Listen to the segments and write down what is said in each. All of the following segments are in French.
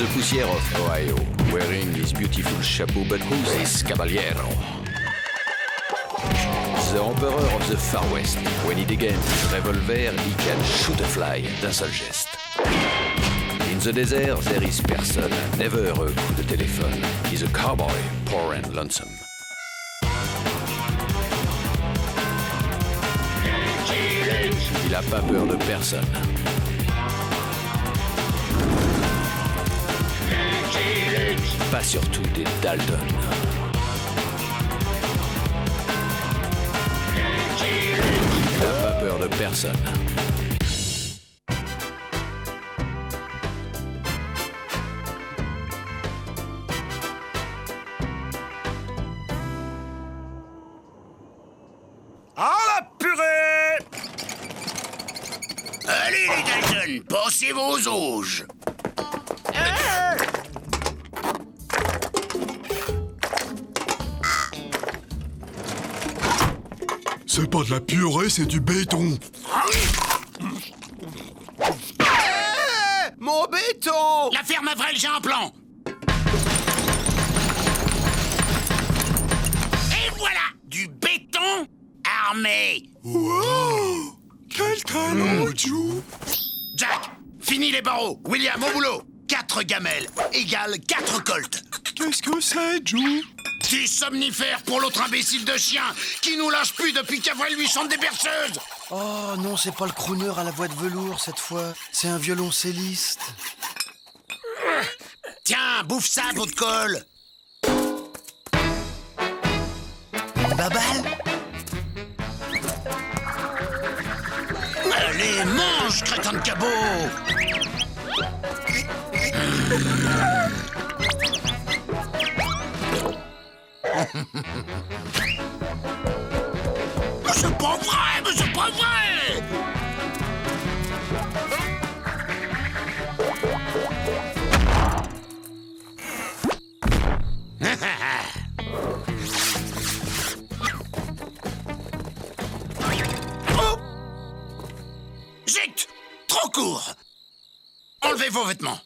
the poussière of Ohio, wearing his beautiful chapeau, but who's this caballero? The emperor of the Far West. When he degains his revolver, he can shoot a fly d'un seul geste. In the desert, there is person, never a coup de téléphone. He's a cowboy, poor and lonesome. Il a pas peur de personne. Pas surtout des Dalton. Il n'a pas peur de personne. Ah la purée! Allez les Dalton, pensez vos auges. C'est pas de la purée, c'est du béton. Mon béton! La ferme Avril, j'ai un plan. Et voilà, du béton armé. Wow! Quel talent, Joe! Jack, fini les barreaux. William, au boulot. 4 gamelles égale 4 colts. Qu'est-ce que c'est, Joe? Du somnifère pour l'autre imbécile de chien qui nous lâche plus depuis qu'Avril lui chante des berceuses. Oh non, c'est pas le crooner à la voix de velours cette fois. C'est un violoncelliste. Tiens, bouffe ça, bout de colle. Babal? Allez, mange, crétin de cabot. C'est pas vrai, mais c'est pas vrai. Oh! Zut! Trop court. Enlevez vos vêtements.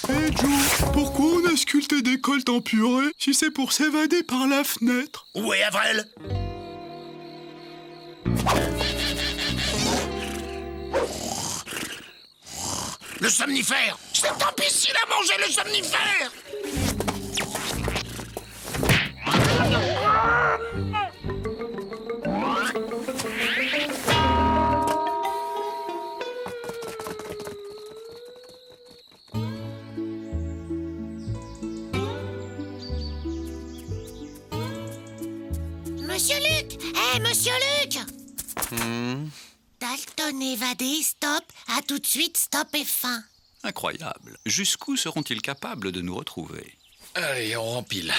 Hey Joe, pourquoi on a sculpté des colts en purée si c'est pour s'évader par la fenêtre? Où est Avril? Le somnifère! C'est imbécile à manger le somnifère! Monsieur Luc! Hé, Monsieur Luc! Dalton évadé, stop. À tout de suite, stop et fin. Incroyable. Jusqu'où seront-ils capables de nous retrouver? Allez, on rempile.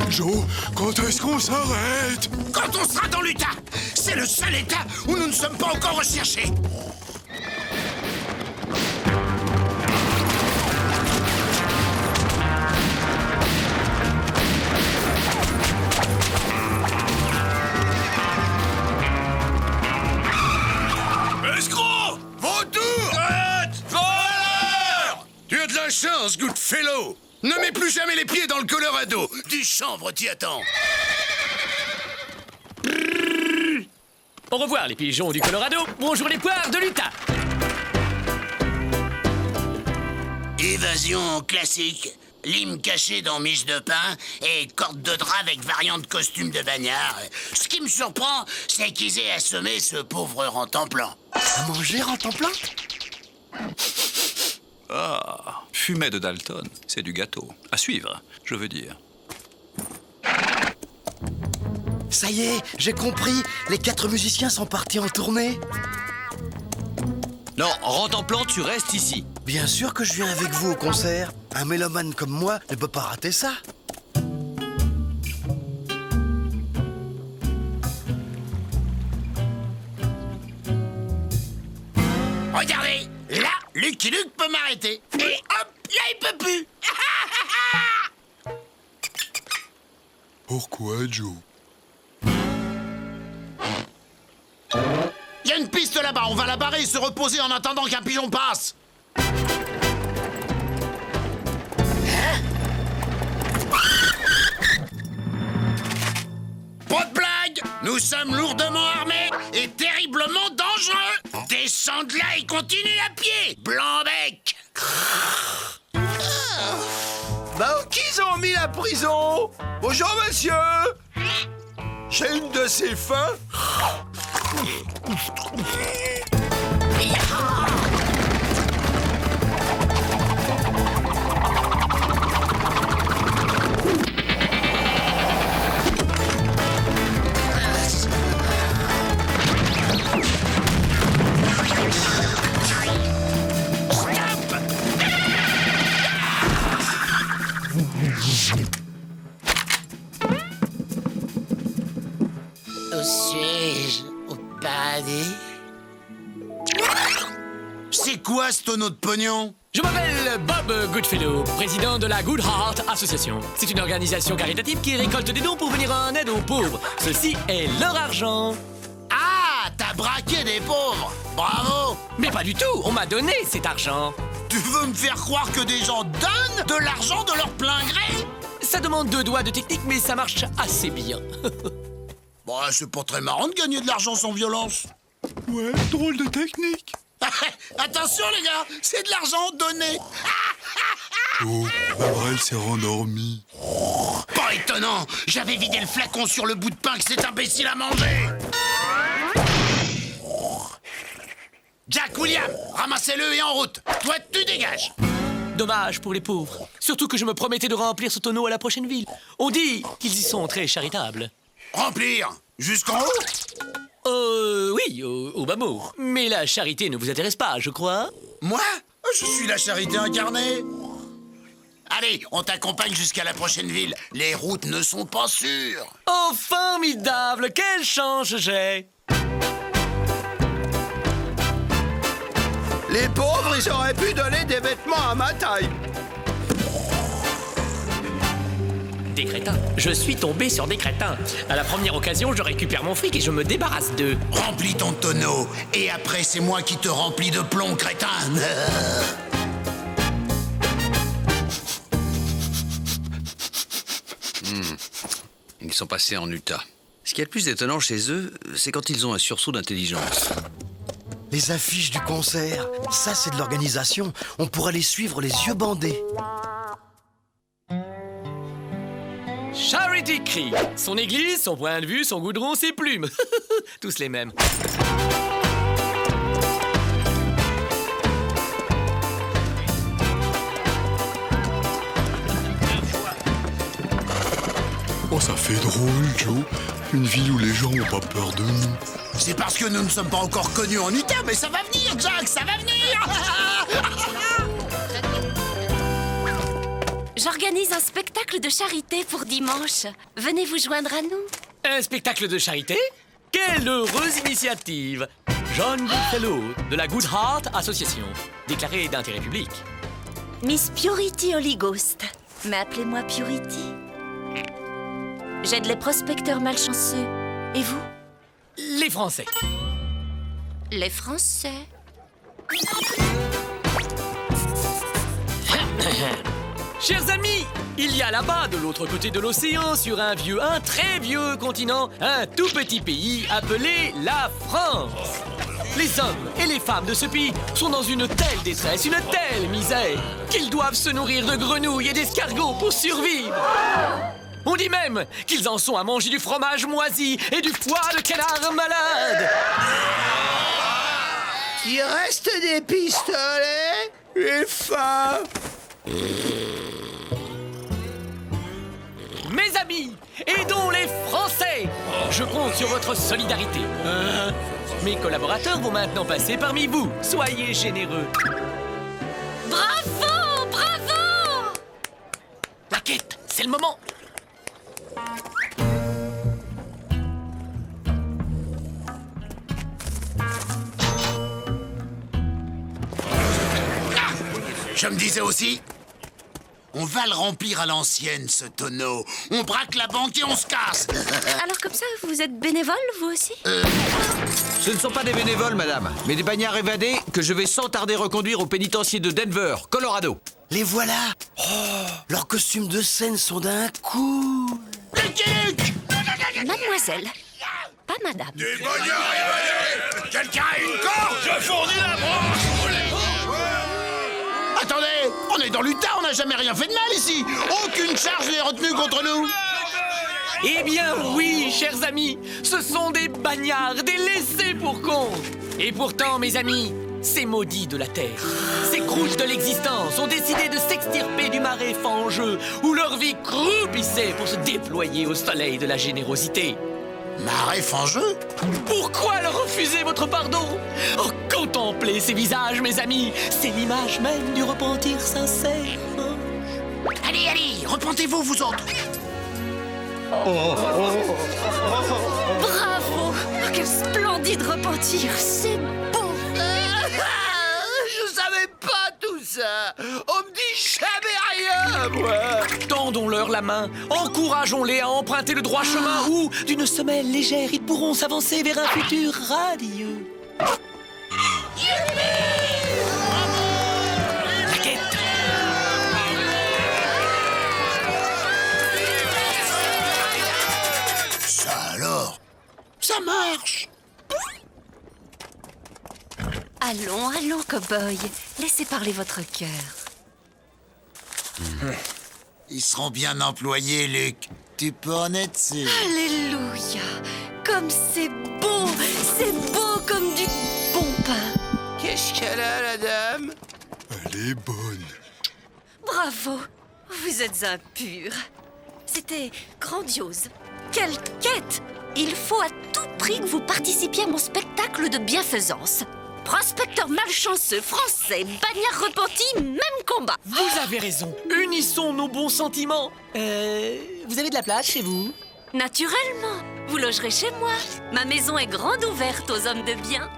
Joe, quand est-ce qu'on s'arrête? Quand on sera dans l'Utah! C'est le seul État où nous ne sommes pas encore recherchés! Escroc! Vautour! Voleur! Tu as de la chance, Goodfellow! Ne mets plus jamais les pieds dans le Colorado! Du chanvre t'y attend! Au revoir les pigeons du Colorado, bonjour les poires de l'Utah. Évasion classique. Lime caché dans miche de pain et corde de drap avec variante costume de bagnard. Ce qui me surprend, c'est qu'ils aient assommé ce pauvre rentemplant. À manger en temps plein? Ah, fumet de Dalton, c'est du gâteau. À suivre, je veux dire. Ça y est, j'ai compris. Les 4 musiciens sont partis en tournée. Non, Rentemplant, tu restes ici. Bien sûr que je viens avec vous au concert. Un mélomane comme moi ne peut pas rater ça. Regardez, là, Lucky Luke peut m'arrêter. Et hop, là, il peut plus. Pourquoi, Joe? Il y a une piste là-bas, on va la barrer et se reposer en attendant qu'un pigeon passe. Pas de blague, nous sommes lourdement armés et terriblement dangereux. Descends de là et continue à pied, Blanc-bec. Bah, où qu'ils ont mis la prison? Bonjour, monsieur. J'ai une de ces fins. Où suis-je au paradis? C'est quoi ce tonneau de pognon? Je m'appelle Bob Goodfellow, président de la Good Heart Association. C'est une organisation caritative qui récolte des dons pour venir en aide aux pauvres. Ceci est leur argent. Ah, t'as braqué des pauvres. Bravo. Mais pas du tout, on m'a donné cet argent. Tu veux me faire croire que des gens donnent de l'argent de leur plein gré? Ça demande 2 doigts de technique, mais ça marche assez bien. Bon, c'est pas très marrant de gagner de l'argent sans violence. Ouais, drôle de technique. Attention les gars, c'est de l'argent donné. Joe, Avril s'est rendormi. Pas étonnant, j'avais vidé le flacon sur le bout de pain que cet imbécile a mangé. Jack William, ramassez-le et en route. Toi, tu dégages. Dommage pour les pauvres. Surtout que je me promettais de remplir ce tonneau à la prochaine ville. On dit qu'ils y sont très charitables. Remplir jusqu'en haut? Oui, au bas mot. Mais la charité ne vous intéresse pas, je crois. Moi? Je suis la charité incarnée. Allez, on t'accompagne jusqu'à la prochaine ville. Les routes ne sont pas sûres. Oh, formidable! Quelle chance j'ai! Les pauvres, ils auraient pu donner des vêtements à ma taille. Des crétins. Je suis tombé sur des crétins. À la première occasion, je récupère mon fric et je me débarrasse d'eux. Remplis ton tonneau. Et après, c'est moi qui te remplis de plomb, crétin. Ils sont passés en Utah. Ce qu'il y a de plus étonnant chez eux, c'est quand ils ont un sursaut d'intelligence. Les affiches du concert, ça c'est de l'organisation. On pourrait les suivre les yeux bandés. Charity Creek. Son église, son point de vue, son goudron, ses plumes. Tous les mêmes. Oh, ça fait drôle, Joe. Une ville où les gens ont pas peur de nous. C'est parce que nous ne sommes pas encore connus en Utah, mais ça va venir, Jack, ça va venir. J'organise un spectacle de charité pour dimanche. Venez vous joindre à nous. Un spectacle de charité? Quelle heureuse initiative! John Goodfellow, de la Good Heart Association, déclaré d'intérêt public. Miss Purity Holy Ghost. Mais appelez-moi Purity. J'aide les prospecteurs malchanceux. Et vous? Les Français. Les Français. Chers amis, il y a là-bas, de l'autre côté de l'océan, sur un très vieux continent, un tout petit pays appelé la France. Les hommes et les femmes de ce pays sont dans une telle détresse, une telle misère, qu'ils doivent se nourrir de grenouilles et d'escargots pour survivre. On dit même qu'ils en sont à manger du fromage moisi et du foie de canard malade. Il reste des pistolets? J'ai faim. Mes amis, aidons les Français. Je compte sur votre solidarité. Mes collaborateurs vont maintenant passer parmi vous. Soyez généreux. Bravo! Bravo! Plaquette, c'est le moment. Je me disais aussi, on va le remplir à l'ancienne, ce tonneau. On braque la banque et on se casse. Alors comme ça, vous êtes bénévole, vous aussi? Ce ne sont pas des bénévoles, madame, mais des bagnards évadés que je vais sans tarder reconduire au pénitencier de Denver, Colorado. Les voilà. Oh, leurs costumes de scène sont d'un coup. Mademoiselle, pas madame. Des bagnards évadés. Quelqu'un a une corde? Je fournis la branche. Attendez, on est dans l'Utah, on n'a jamais rien fait de mal ici. Aucune charge n'est retenue contre nous. Eh bien oui, chers amis, ce sont des bagnards, des laissés pour compte. Et pourtant, mes amis, ces maudits de la terre, ces crouches de l'existence ont décidé de s'extirper du marais fangeux où leur vie croupissait pour se déployer au soleil de la générosité. Marais fangeux? Pourquoi leur refuser votre pardon? Oh, contemplez ces visages, mes amis, c'est l'image même du repentir sincère. Allez, allez, repentez-vous, vous autres. Bravo! Quel splendide repentir! C'est beau! Je savais pas tout ça. On me dit jamais rien, moi. Tendons-leur la main, encourageons-les à emprunter le droit chemin où, d'une semelle légère, ils pourront s'avancer vers un futur radieux. La quête. Ça alors? Ça marche. Allons, allons, cow-boy. Laissez parler votre cœur. Ils seront bien employés, Luc. Tu peux en être sûr. Alléluia! Comme c'est beau! C'est beau comme du bon pain! Qu'est-ce qu'elle a, la dame? Elle est bonne. Bravo! Vous êtes un pur. C'était grandiose. Quelle quête! Il faut à tout prix que vous participiez à mon spectacle de bienfaisance. Prospecteur malchanceux, français, bagnard repenti, même combat. Vous avez raison. Unissons nos bons sentiments. Vous avez de la place chez vous? Naturellement, vous logerez chez moi. Ma maison est grande ouverte aux hommes de bien.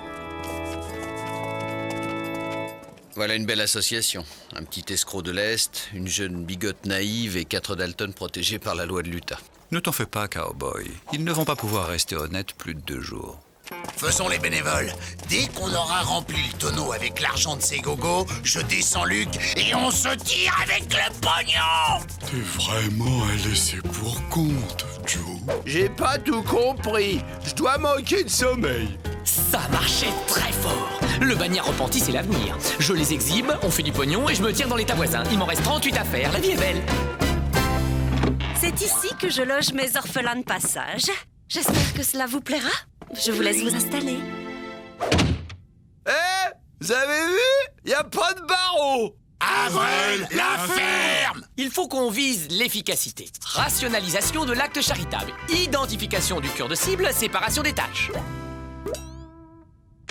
Voilà une belle association. Un petit escroc de l'Est, une jeune bigote naïve et 4 Dalton protégés par la loi de l'Utah. Ne t'en fais pas, cowboy. Ils ne vont pas pouvoir rester honnêtes plus de 2 jours. Faisons les bénévoles. Dès qu'on aura rempli le tonneau avec l'argent de ces gogos, je descends Luc et on se tire avec le pognon. T'es vraiment un laissé pour compte, Joe. J'ai pas tout compris. Je dois manquer de sommeil. Ça marchait très fort. Le bagnard repenti, c'est l'avenir. Je les exhibe, on fait du pognon et je me tire dans l'état voisin. Il m'en reste 38 à faire, la vie est belle. C'est ici que je loge mes orphelins de passage. J'espère que cela vous plaira. Je vous laisse vous installer. Vous avez vu? Y a pas de barreau. Avril, la ferme. Il faut qu'on vise l'efficacité. Rationalisation de l'acte charitable. Identification du cœur de cible, séparation des tâches.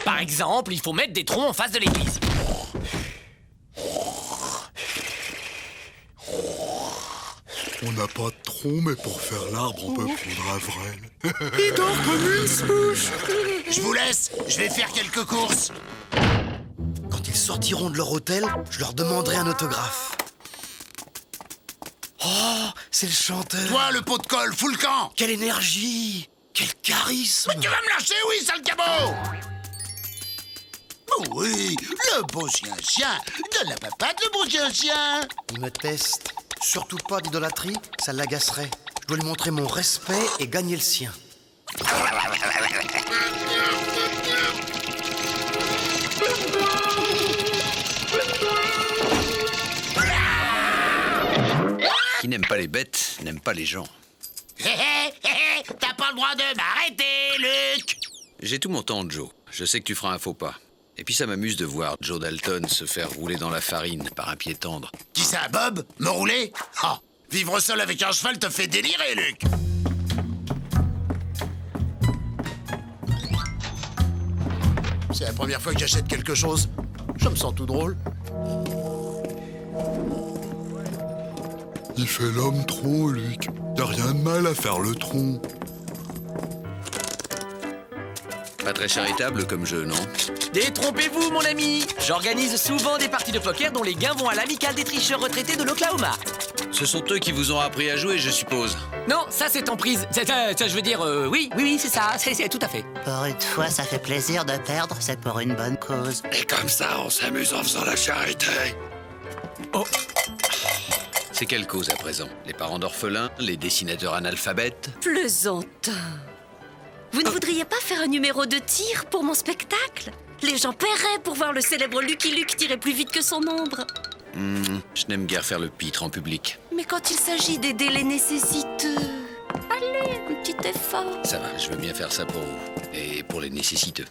Par exemple, il faut mettre des troncs en face de l'église. On n'a pas de tronc, mais pour faire l'arbre, on peut prendre Avril. Il dort comme une souche. Je vous laisse, je vais faire quelques courses. Quand ils sortiront de leur hôtel, je leur demanderai un autographe. Oh, c'est le chanteur. Toi, le pot de colle, fous le camp. Quelle énergie! Quel charisme! Mais tu vas me lâcher, oui, sale cabot. Oh oui, le beau chien-chien. Donne la papate, le beau chien-chien. Il me teste. Surtout pas d'idolâtrie, ça l'agacerait. Je dois lui montrer mon respect et gagner le sien. Qui n'aime pas les bêtes, n'aime pas les gens. T'as pas le droit de m'arrêter, Luc. J'ai tout mon temps, Joe. Je sais que tu feras un faux pas. Et puis ça m'amuse de voir Joe Dalton se faire rouler dans la farine par un pied tendre. Qui ça, Bob? Me rouler? Ah, vivre seul avec un cheval te fait délirer, Luc. C'est la première fois que j'achète quelque chose. Je me sens tout drôle. Il fait l'homme tronc, Luc. Y a rien de mal à faire le tronc. Pas très charitable comme jeu, non? Détrompez-vous, mon ami. J'organise souvent des parties de poker dont les gains vont à l'amicale des tricheurs retraités de l'Oklahoma. Ce sont eux qui vous ont appris à jouer, je suppose. Non, ça c'est en prise. Ça, je veux dire, oui, c'est ça, c'est tout à fait. Pour une fois, ça fait plaisir de perdre, c'est pour une bonne cause. Et comme ça, on s'amuse en faisant la charité. C'est quelle cause à présent? Les parents d'orphelins? Les dessinateurs analphabètes? Plaisantin. Vous ne voudriez pas faire un numéro de tir pour mon spectacle? Les gens paieraient pour voir le célèbre Lucky Luke tirer plus vite que son ombre. Je n'aime guère faire le pitre en public. Mais quand il s'agit d'aider les nécessiteux... Allez, un petit effort. Ça va, je veux bien faire ça pour vous. Et pour les nécessiteux.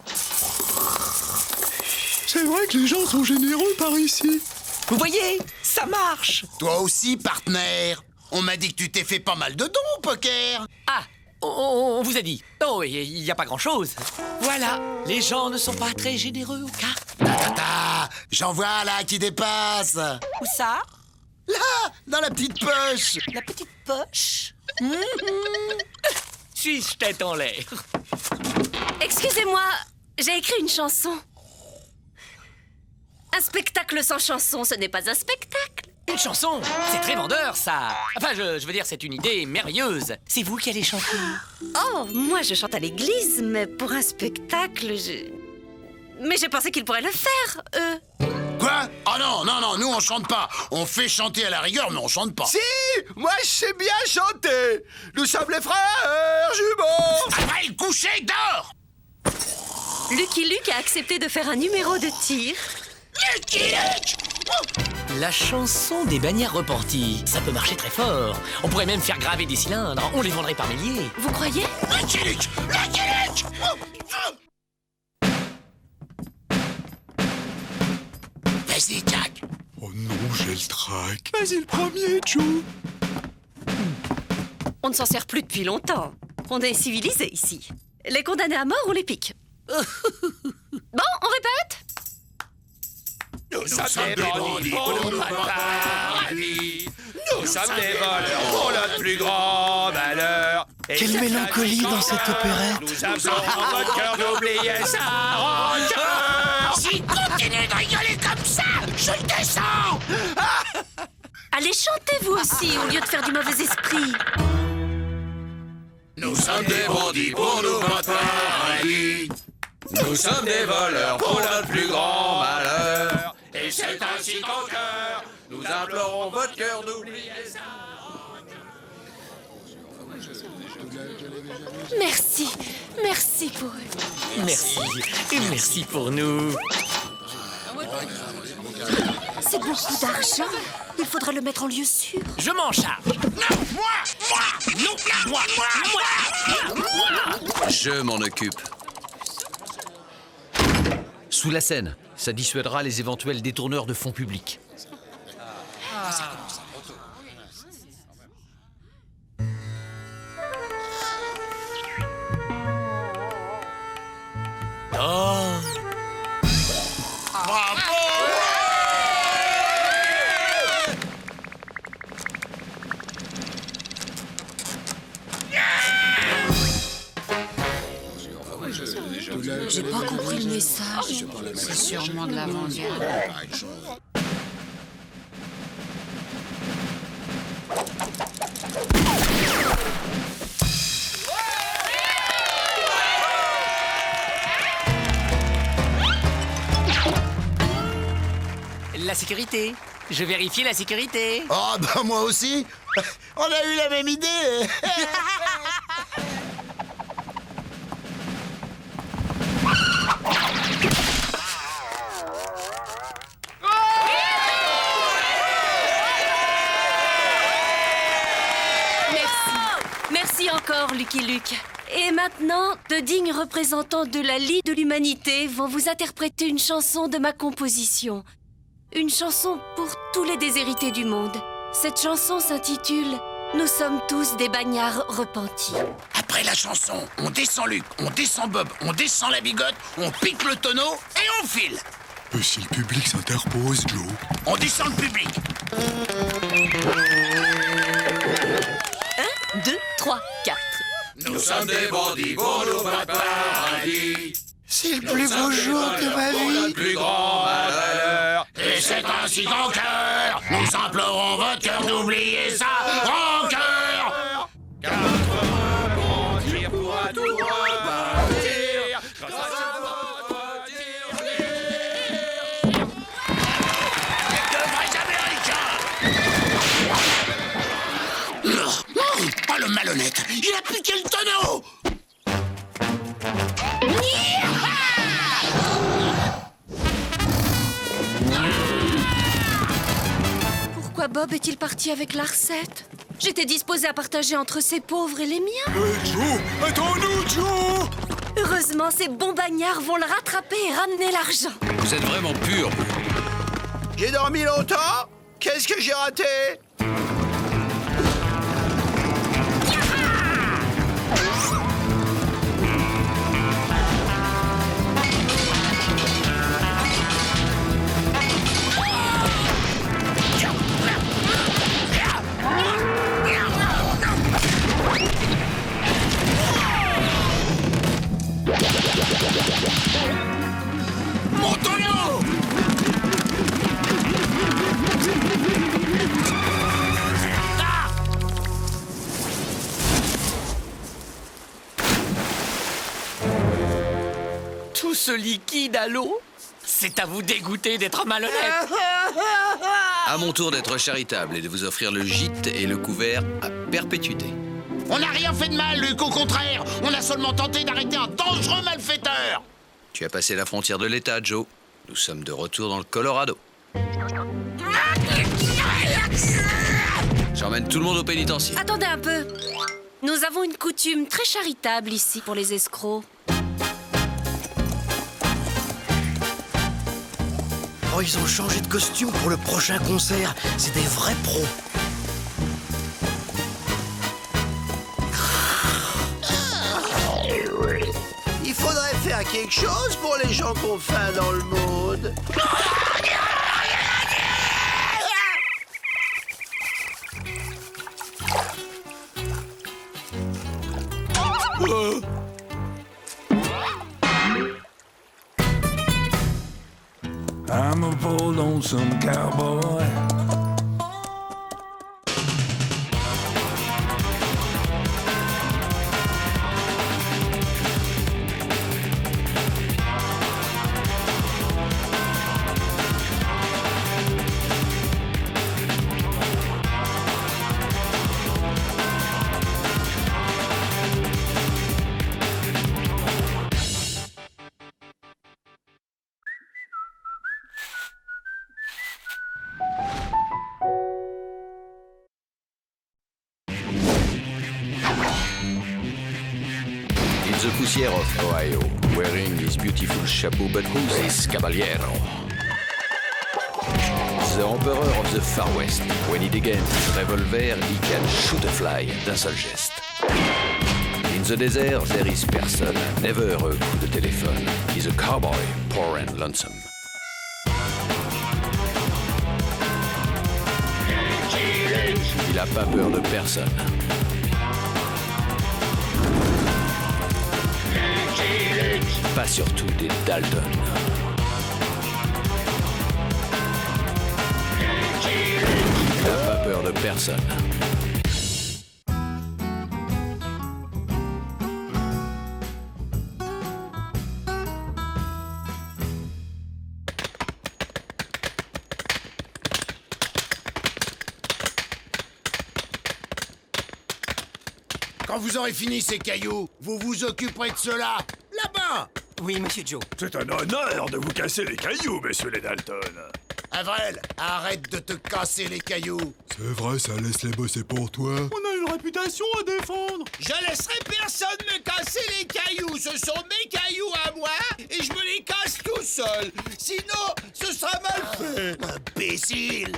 C'est vrai que les gens sont généreux par ici. Vous voyez, ça marche. Toi aussi, partenaire. On m'a dit que tu t'es fait pas mal de dons au poker. Ah, on vous a dit. Oh, il n'y a pas grand-chose. Voilà, les gens ne sont pas très généreux aux cartes. Tata, j'en vois là qui dépasse. Où ça? Là, dans la petite poche. La petite poche. Suis-je tête en l'air? Excusez-moi, j'ai écrit une chanson. Un spectacle sans chanson, ce n'est pas un spectacle. Une chanson, c'est très vendeur, ça. Enfin, je veux dire, c'est une idée merveilleuse. C'est vous qui allez chanter. Oh, moi je chante à l'église, mais pour un spectacle, Mais j'ai pensé qu'ils pourraient le faire, eux. Quoi? Oh non, nous on chante pas. On fait chanter à la rigueur, mais on chante pas. Si, moi je sais bien chanter. Nous sommes les frères jumeaux. Après le coucher, dors. Lucky Luke a accepté de faire un numéro de tir. Lucky Luke. La chanson des bannières repenties, ça peut marcher très fort. On pourrait même faire graver des cylindres, on les vendrait par milliers. Vous croyez? Lucky Luke. Lucky Luke. Vas-y, Jack. Oh non, j'ai le trac. Vas-y, le premier, Joe. On ne s'en sert plus depuis longtemps. On est civilisés ici. Les condamnés à mort, on les pique. Bon, on répète? Nous sommes des bandits pour nous paradis. Nous sommes des voleurs pour notre plus grand malheur. Quelle mélancolie dans cette opérette. Nous implorons votre cœur d'oublier sa rancœur. Si continue de rigoler comme ça, je le descends. Allez, chantez vous aussi, au lieu de faire du mauvais esprit. Nous sommes des bandits pour nous paradis. Nous sommes des voleurs pour notre plus grand malheur. Et c'est ainsi qu'en cœur, nous implorons votre cœur d'oublier ça. Merci, merci pour eux. Merci, et merci pour nous. C'est beaucoup d'argent. Il faudra le mettre en lieu sûr. Je m'en charge. Je m'en occupe. Sous la scène, ça dissuadera les éventuels détourneurs de fonds publics. Oh. J'ai pas compris le message. C'est sûrement de la mondiale. La sécurité. Je vérifie la sécurité. Oh, bah moi aussi. On a eu la même idée. Merci encore, Lucky Luke. Et maintenant, de dignes représentants de la Ligue de l'Humanité vont vous interpréter une chanson de ma composition. Une chanson pour tous les déshérités du monde. Cette chanson s'intitule « Nous sommes tous des bagnards repentis ». Après la chanson, on descend Luc, on descend Bob, on descend la bigote, on pique le tonneau et on file. Si le public s'interpose, Joe. On descend le public. 1, 2, 3, 4. Nous sommes des bandits pour nous paradis. C'est le plus beau jour de ma Notre vie. plus grand malheur. Et c'est ainsi qu'en cœur, nous implorons votre cœur d'oublier sa rancœur. Car notre main tire pourra tout repartir. Grâce à votre tir. De vrais Américains. Oh, le malhonnête, il a piqué le tonneau. Pourquoi Bob est-il parti avec la recette? J'étais disposée à partager entre ces pauvres et les miens. Joe, attends-nous, Joe! Heureusement, ces bons bagnards vont le rattraper et ramener l'argent. Vous êtes vraiment pur. J'ai dormi longtemps? Qu'est-ce que j'ai raté? Mon tonneau! Tout ce liquide à l'eau? C'est à vous dégoûter d'être malhonnête. À mon tour d'être charitable et de vous offrir le gîte et le couvert à perpétuité. On n'a rien fait de mal, Luc, au contraire. On a seulement tenté d'arrêter un dangereux malfaiteur. Tu as passé la frontière de l'État, Joe. Nous sommes de retour dans le Colorado. J'emmène tout le monde au pénitencier. Attendez un peu. Nous avons une coutume très charitable ici pour les escrocs. Oh, ils ont changé de costume pour le prochain concert. C'est des vrais pros. Il faudrait faire quelque chose pour les gens qu'on faim dans le monde. I'm a poor lonesome cowboy. In the poussière of Ohio, wearing his beautiful chapeau, but who's this caballero? The Emperor of the Far West. When he degains his revolver, he can shoot a fly d'un seul geste. In the desert, there is person, never un coup de téléphone. He's a cowboy, poor and lonesome. Il a pas peur de personne. Pas surtout des Dalton. Il n'a pas peur de personne. Quand vous aurez fini ces cailloux, vous vous occuperez de cela. Là-bas! Oui, monsieur Joe. C'est un honneur de vous casser les cailloux, messieurs les Dalton. Avril, arrête de te casser les cailloux. C'est vrai, ça laisse les bosser pour toi. On a une réputation à défendre. Je laisserai personne me casser les cailloux. Ce sont mes cailloux à moi et je me les casse tout seul. Sinon, ce sera mal fait. Imbécile!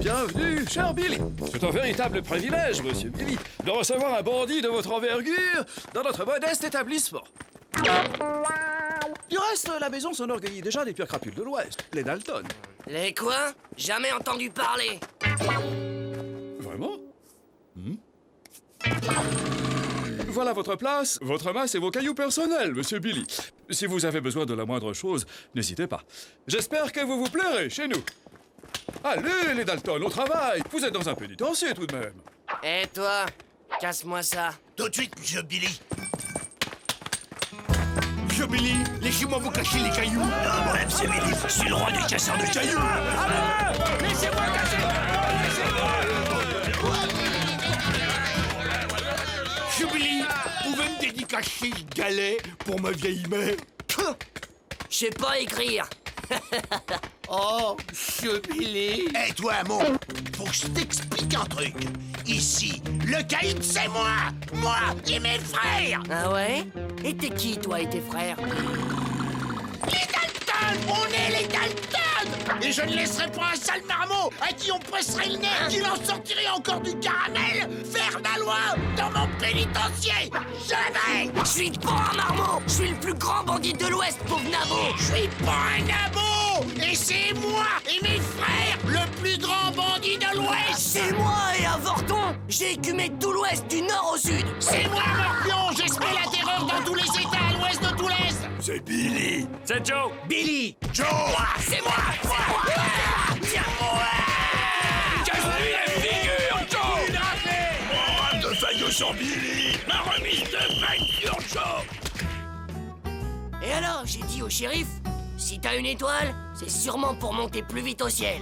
Bienvenue, cher Billy. C'est un véritable privilège, monsieur Billy, de recevoir un bandit de votre envergure dans notre modeste établissement. Du reste, la maison s'enorgueillit déjà des pires crapules de l'Ouest, les Dalton. Les quoi? Jamais entendu parler. Vraiment? Voilà votre place, votre masse et vos cailloux personnels, monsieur Billy. Si vous avez besoin de la moindre chose, n'hésitez pas. J'espère que vous vous plairez chez nous. Allez, les Dalton, au travail. Vous êtes dans un pénitencier tout de même. Et toi, casse-moi ça. Tout de suite, monsieur Billy. Monsieur Billy, laissez-moi vous cacher les cailloux. Non, moi, monsieur Billy, je suis le roi des casseurs de cailloux. Laissez-moi casser. Monsieur Billy, vous pouvez me dédicacer ce galet pour ma vieille mère? Je sais pas écrire. Oh, monsieur Billy. Eh, toi, Mo, faut que je t'explique un truc. Ici, le caïd, c'est moi. Moi et mes frères. Ah ouais? Et t'es qui, toi et tes frères? Les Dalton! On est les Dalton! Et je ne laisserai pas un sale marmot à qui on presserait le nez, qu'il en sortirait encore du caramel, faire la loi dans mon pénitencier! Jamais! Je suis pas un marmot! Je suis le plus grand bandit de l'Ouest, pauvre nabo! Je suis pas un nabo! Et c'est moi et mes frères, le plus grand bandit de l'Ouest! C'est moi et Avorton! J'ai écumé tout l'Ouest, du nord au sud! C'est moi, Morpion! J'ai semé la terreur dans tous les États à l'ouest de tout l'Est! C'est Billy. C'est Joe. Billy! Joe! C'est moi! C'est moi! Tiens-moi! Casse-lui la figure, Joe. Rame de faillot sur Billy. Ma remise de fête sur Joe. Et alors, j'ai dit au shérif, si t'as une étoile, c'est sûrement pour monter plus vite au ciel.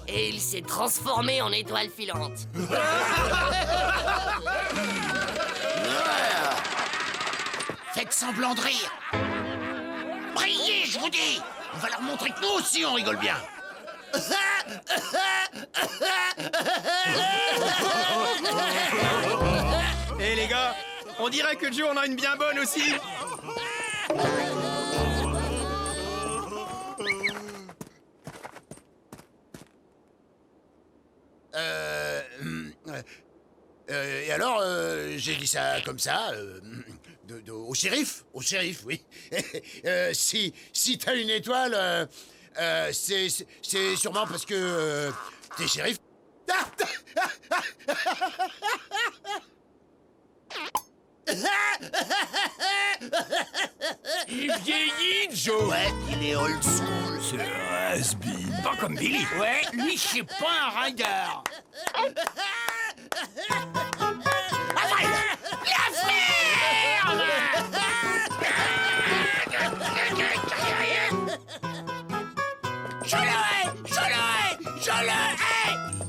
Et il s'est transformé en étoile filante. Faites semblant de rire. Brillez, je vous dis. On va leur montrer que nous aussi, on rigole bien. Eh les gars, on dirait que Joe en a une bien bonne aussi. Et alors, j'ai dit ça comme ça, au shérif, oui. Si t'as une étoile, c'est sûrement parce que t'es shérif. Il vieillit, Joe. Ouais, il est old school. C'est has-been. Pas comme Billy. Ouais, lui, c'est pas un ringard.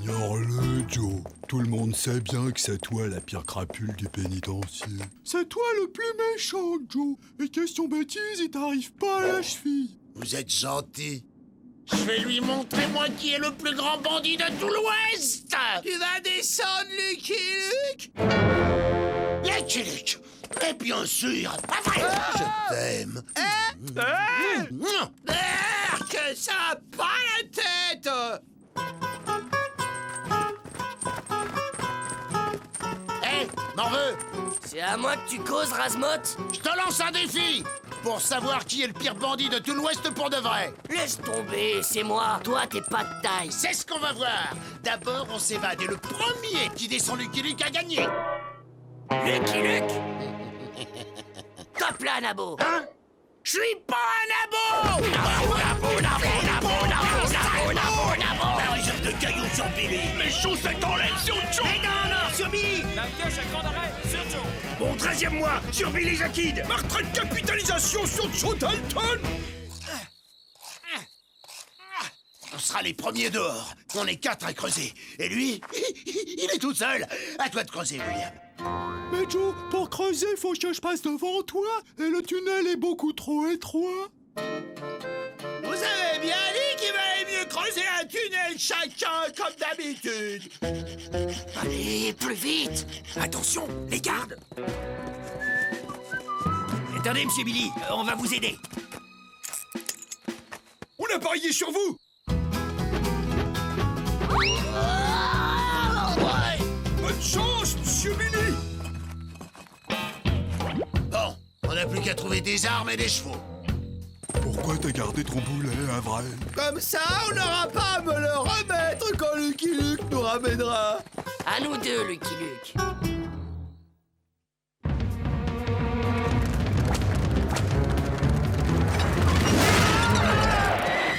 Ignore-le, Joe. Tout le monde sait bien que c'est toi la pire crapule du pénitencier. C'est toi le plus méchant, Joe. Et question bêtise, il t'arrive pas à la cheville. Vous êtes gentil. Je vais lui montrer, moi, qui est le plus grand bandit de tout l'Ouest. Tu vas descendre, Lucky Luke? Lucky Luke. Et bien sûr. Pas vrai. Je t'aime. Que ça a pas la tête. Hé, m'en veux. C'est à moi que tu causes, Razmotte? Je te lance un défi pour savoir qui est le pire bandit de tout l'Ouest pour de vrai. Laisse tomber, c'est moi. Toi, t'es pas de taille. C'est ce qu'on va voir. D'abord, on s'évade et le premier qui descend Lucky Luke a gagné. Lucky Luke? Top là, Nabo. Hein? Je suis pas un nabo. Un jeu de cailloux sur Billy. Les chaussettes en laine sur Joe. Mais non, sur Billy. La pioche à grand arrêt sur Joe. Mon 13e mois sur Billy the Kid. Ma retraite capitalisation sur Joe Dalton. On sera les premiers dehors. On est 4 à creuser. Et lui, il est tout seul. À toi de creuser, William. Mais Joe, pour creuser, faut que je passe devant toi. Et le tunnel est beaucoup trop étroit. Vous avez bien dit qu'il valait mieux creuser un tunnel chacun comme d'habitude. Allez, plus vite. Attention, les gardes. Attendez, monsieur Billy, on va vous aider. On a parié sur vous. Bonne chance, monsieur Billy. Bon, on n'a plus qu'à trouver des armes et des chevaux. Pourquoi t'as gardé ton boulet, à vrai? Comme ça, on n'aura pas à me le remettre quand Lucky Luke nous ramènera. À nous deux, Lucky Luke.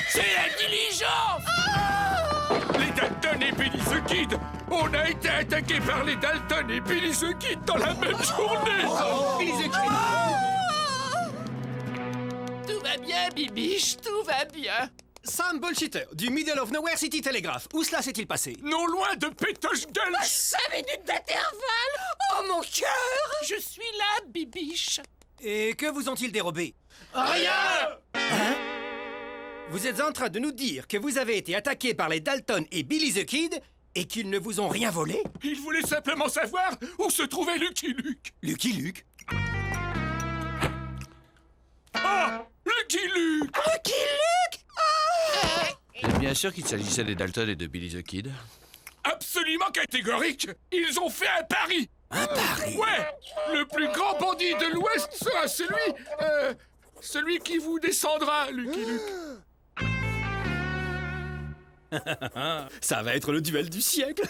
C'est la diligence! Les Dalton et Billy the Kid! On a été attaqués par les Dalton et Billy the Kid dans la même journée! Billy the Kid! Tout va bien, Bibiche, tout va bien. Sam Bullshitter, du Middle of Nowhere City Telegraph. Où cela s'est-il passé? Non loin de Pétoche-Gueule! 5 minutes d'intervalle! Oh, mon cœur! Je suis là, Bibiche. Et que vous ont-ils dérobé? Rien! Hein? Vous êtes en train de nous dire que vous avez été attaqué par les Dalton et Billy the Kid et qu'ils ne vous ont rien volé? Ils voulaient simplement savoir où se trouvait Lucky Luke. Lucky Luke? Ah! Lucky Luke! Lucky Luke! Vous êtes bien sûr qu'il s'agissait des Dalton et de Billy the Kid? Absolument catégorique! Ils ont fait un pari! Un pari? Ouais! Le plus grand bandit de l'Ouest sera celui qui vous descendra, Lucky Luke. Ça va être le duel du siècle.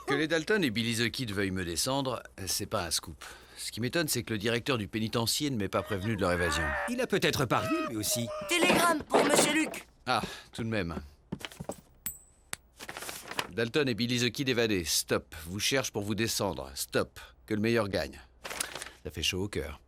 Que les Dalton et Billy the Kid veuillent me descendre, c'est pas un scoop. Ce qui m'étonne, c'est que le directeur du pénitencier ne m'ait pas prévenu de leur évasion. Il a peut-être parié, lui aussi. Télégramme pour Monsieur Luke. Ah, tout de même. Dalton et Billy the Kid évadés. Stop. Vous cherche pour vous descendre. Stop. Que le meilleur gagne. Ça fait chaud au cœur.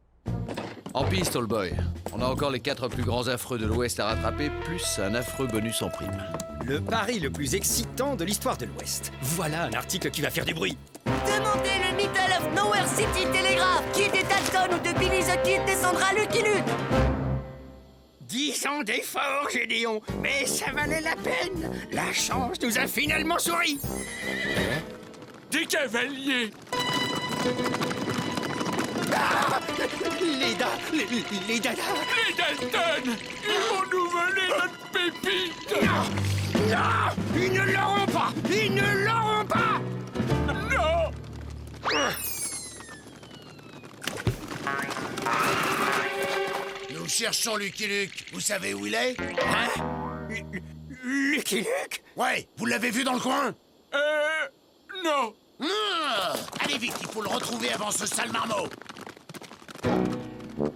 En piste, All Boy. On a encore les 4 plus grands affreux de l'Ouest à rattraper, plus un affreux bonus en prime. Le pari le plus excitant de l'histoire de l'Ouest. Voilà un article qui va faire du bruit. Demandez le Middle of Nowhere City Telegraph. Qui des Dalton ou de Billy the Kid descendra Lucky Luke? 10 ans d'efforts, Gédéon, mais ça valait la peine. La chance nous a finalement souri. Des cavaliers! Ah, les Dalton! Les Dalton! Ils vont nous voler notre pépite! Non! Ils ne l'auront pas! Ils ne l'auront pas! Non! Nous cherchons Lucky Luke. Vous savez où il est? Hein? Lucky Luke? Ouais, vous l'avez vu dans le coin? Non! Allez vite, il faut le retrouver avant ce sale marmot. Non!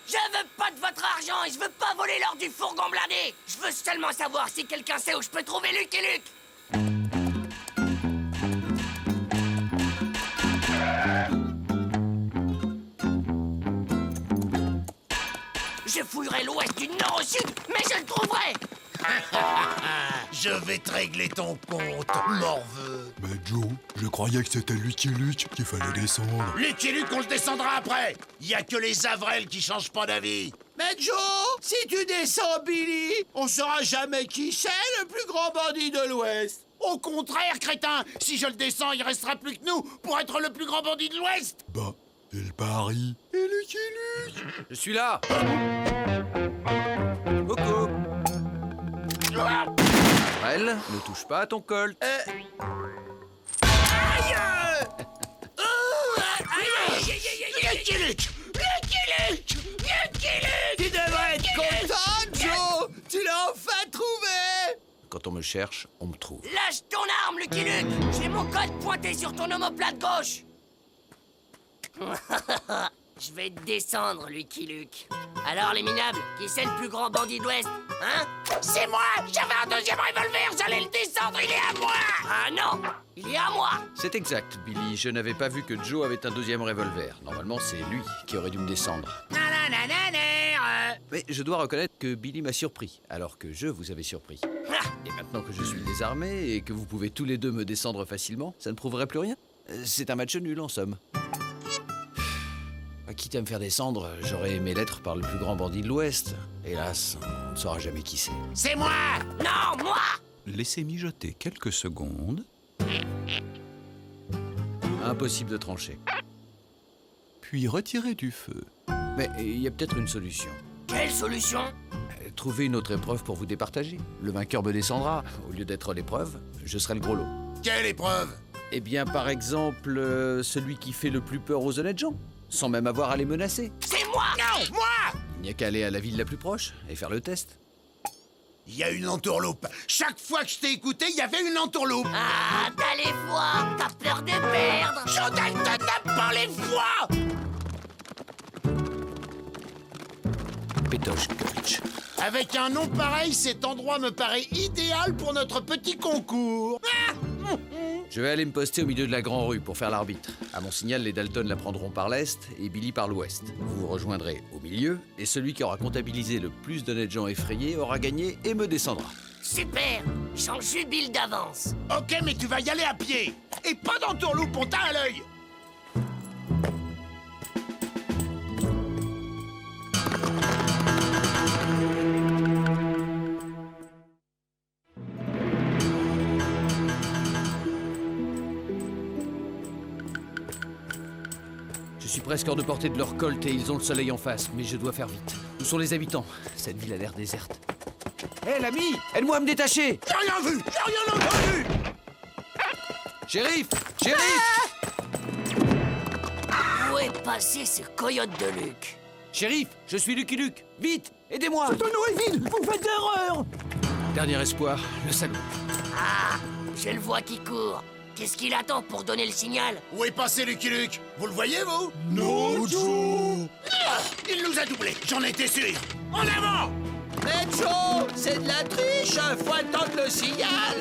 Je veux pas de votre argent et je veux pas voler l'or du fourgon blindé. Je veux seulement savoir si quelqu'un sait où je peux trouver Lucky Luke. Je fouillerai l'ouest du nord au sud, mais je le trouverai. Je vais te régler ton compte, morveux. Mais Joe, je croyais que c'était Lucky Luke qu'il fallait descendre. Lucky Luke, on le descendra après. Y a que les Avrel qui changent pas d'avis. Mais Joe, si tu descends Billy, on saura jamais qui c'est le plus grand bandit de l'Ouest. Au contraire, crétin, si je le descends, il restera plus que nous pour être le plus grand bandit de l'Ouest. Bah, et le pari? Et Lucky Luke? Je suis là! Coucou. Elle, ne touche pas à ton colt. Lucky Luke! Lucky Luke! Lucky Luke! Tu devrais être content, Joe! Tu l'as enfin trouvé! Quand on me cherche, on me trouve. Lâche ton arme, Lucky Luke. J'ai mon code pointé sur ton omoplate gauche. Je vais te descendre, Lucky Luke. Alors, les minables, qui c'est le plus grand bandit de l'Ouest? Hein? C'est moi! J'avais un deuxième revolver, j'allais le descendre, il est à moi! Ah non! Il est à moi! C'est exact, Billy. Je n'avais pas vu que Joe avait un deuxième revolver. Normalement, c'est lui qui aurait dû me descendre. Mais je dois reconnaître que Billy m'a surpris, alors que je vous avais surpris. Et maintenant que je suis désarmé et que vous pouvez tous les deux me descendre facilement, ça ne prouverait plus rien. C'est un match nul, en somme. Quitte à me faire descendre, j'aurais aimé l'être par le plus grand bandit de l'Ouest. Hélas, on ne saura jamais qui c'est. C'est moi! Non, moi! Laissez mijoter quelques secondes. Impossible de trancher. Puis retirez du feu. Mais il y a peut-être une solution. Quelle solution? Trouver une autre épreuve pour vous départager. Le vainqueur me descendra. Au lieu d'être l'épreuve, je serai le gros lot. Quelle épreuve? Eh bien, par exemple, celui qui fait le plus peur aux honnêtes gens, sans même avoir à les menacer. C'est moi! Non, moi! Il n'y a qu'à aller à la ville la plus proche et faire le test. il y a une entourloupe. Chaque fois que je t'ai écouté, il y avait une entourloupe. Ah, t'as les voix. T'as peur de perdre. Joe Dalton n'a pas les voix. Pétoche Gulch. Avec un nom pareil, cet endroit me paraît idéal pour notre petit concours. Je vais aller me poster au milieu de la grande rue pour faire l'arbitre. À mon signal, les Dalton la prendront par l'est et Billy par l'ouest. Vous vous rejoindrez au milieu et celui qui aura comptabilisé le plus d'honnêtes gens effrayés aura gagné et me descendra. Super. J'en jubile d'avance. Ok, mais tu vas y aller à pied. Et pas d'entourloupe, on t'a à l'œil. Je suis presque hors de portée de leur colte et ils ont le soleil en face, mais je dois faire vite. Où sont les habitants? Cette ville a l'air déserte. Hé, l'ami! Aide-moi à me détacher! J'ai rien vu, j'ai rien entendu. Shérif! Shérif! Où est passé ce coyote de Luc? Shérif, je suis Lucky Luke! Vite! Aidez-moi! Ce tonneau est vide. Vous faites erreur. Dernier espoir, le salaud. Ah, je le vois qui court. Qu'est-ce qu'il attend pour donner le signal? Où est passé Lucky Luke? Vous le voyez, vous? Non, Joe. Il nous a doublés, j'en étais sûr. En avant! Mais Joe, c'est de la triche. Faut attendre le signal.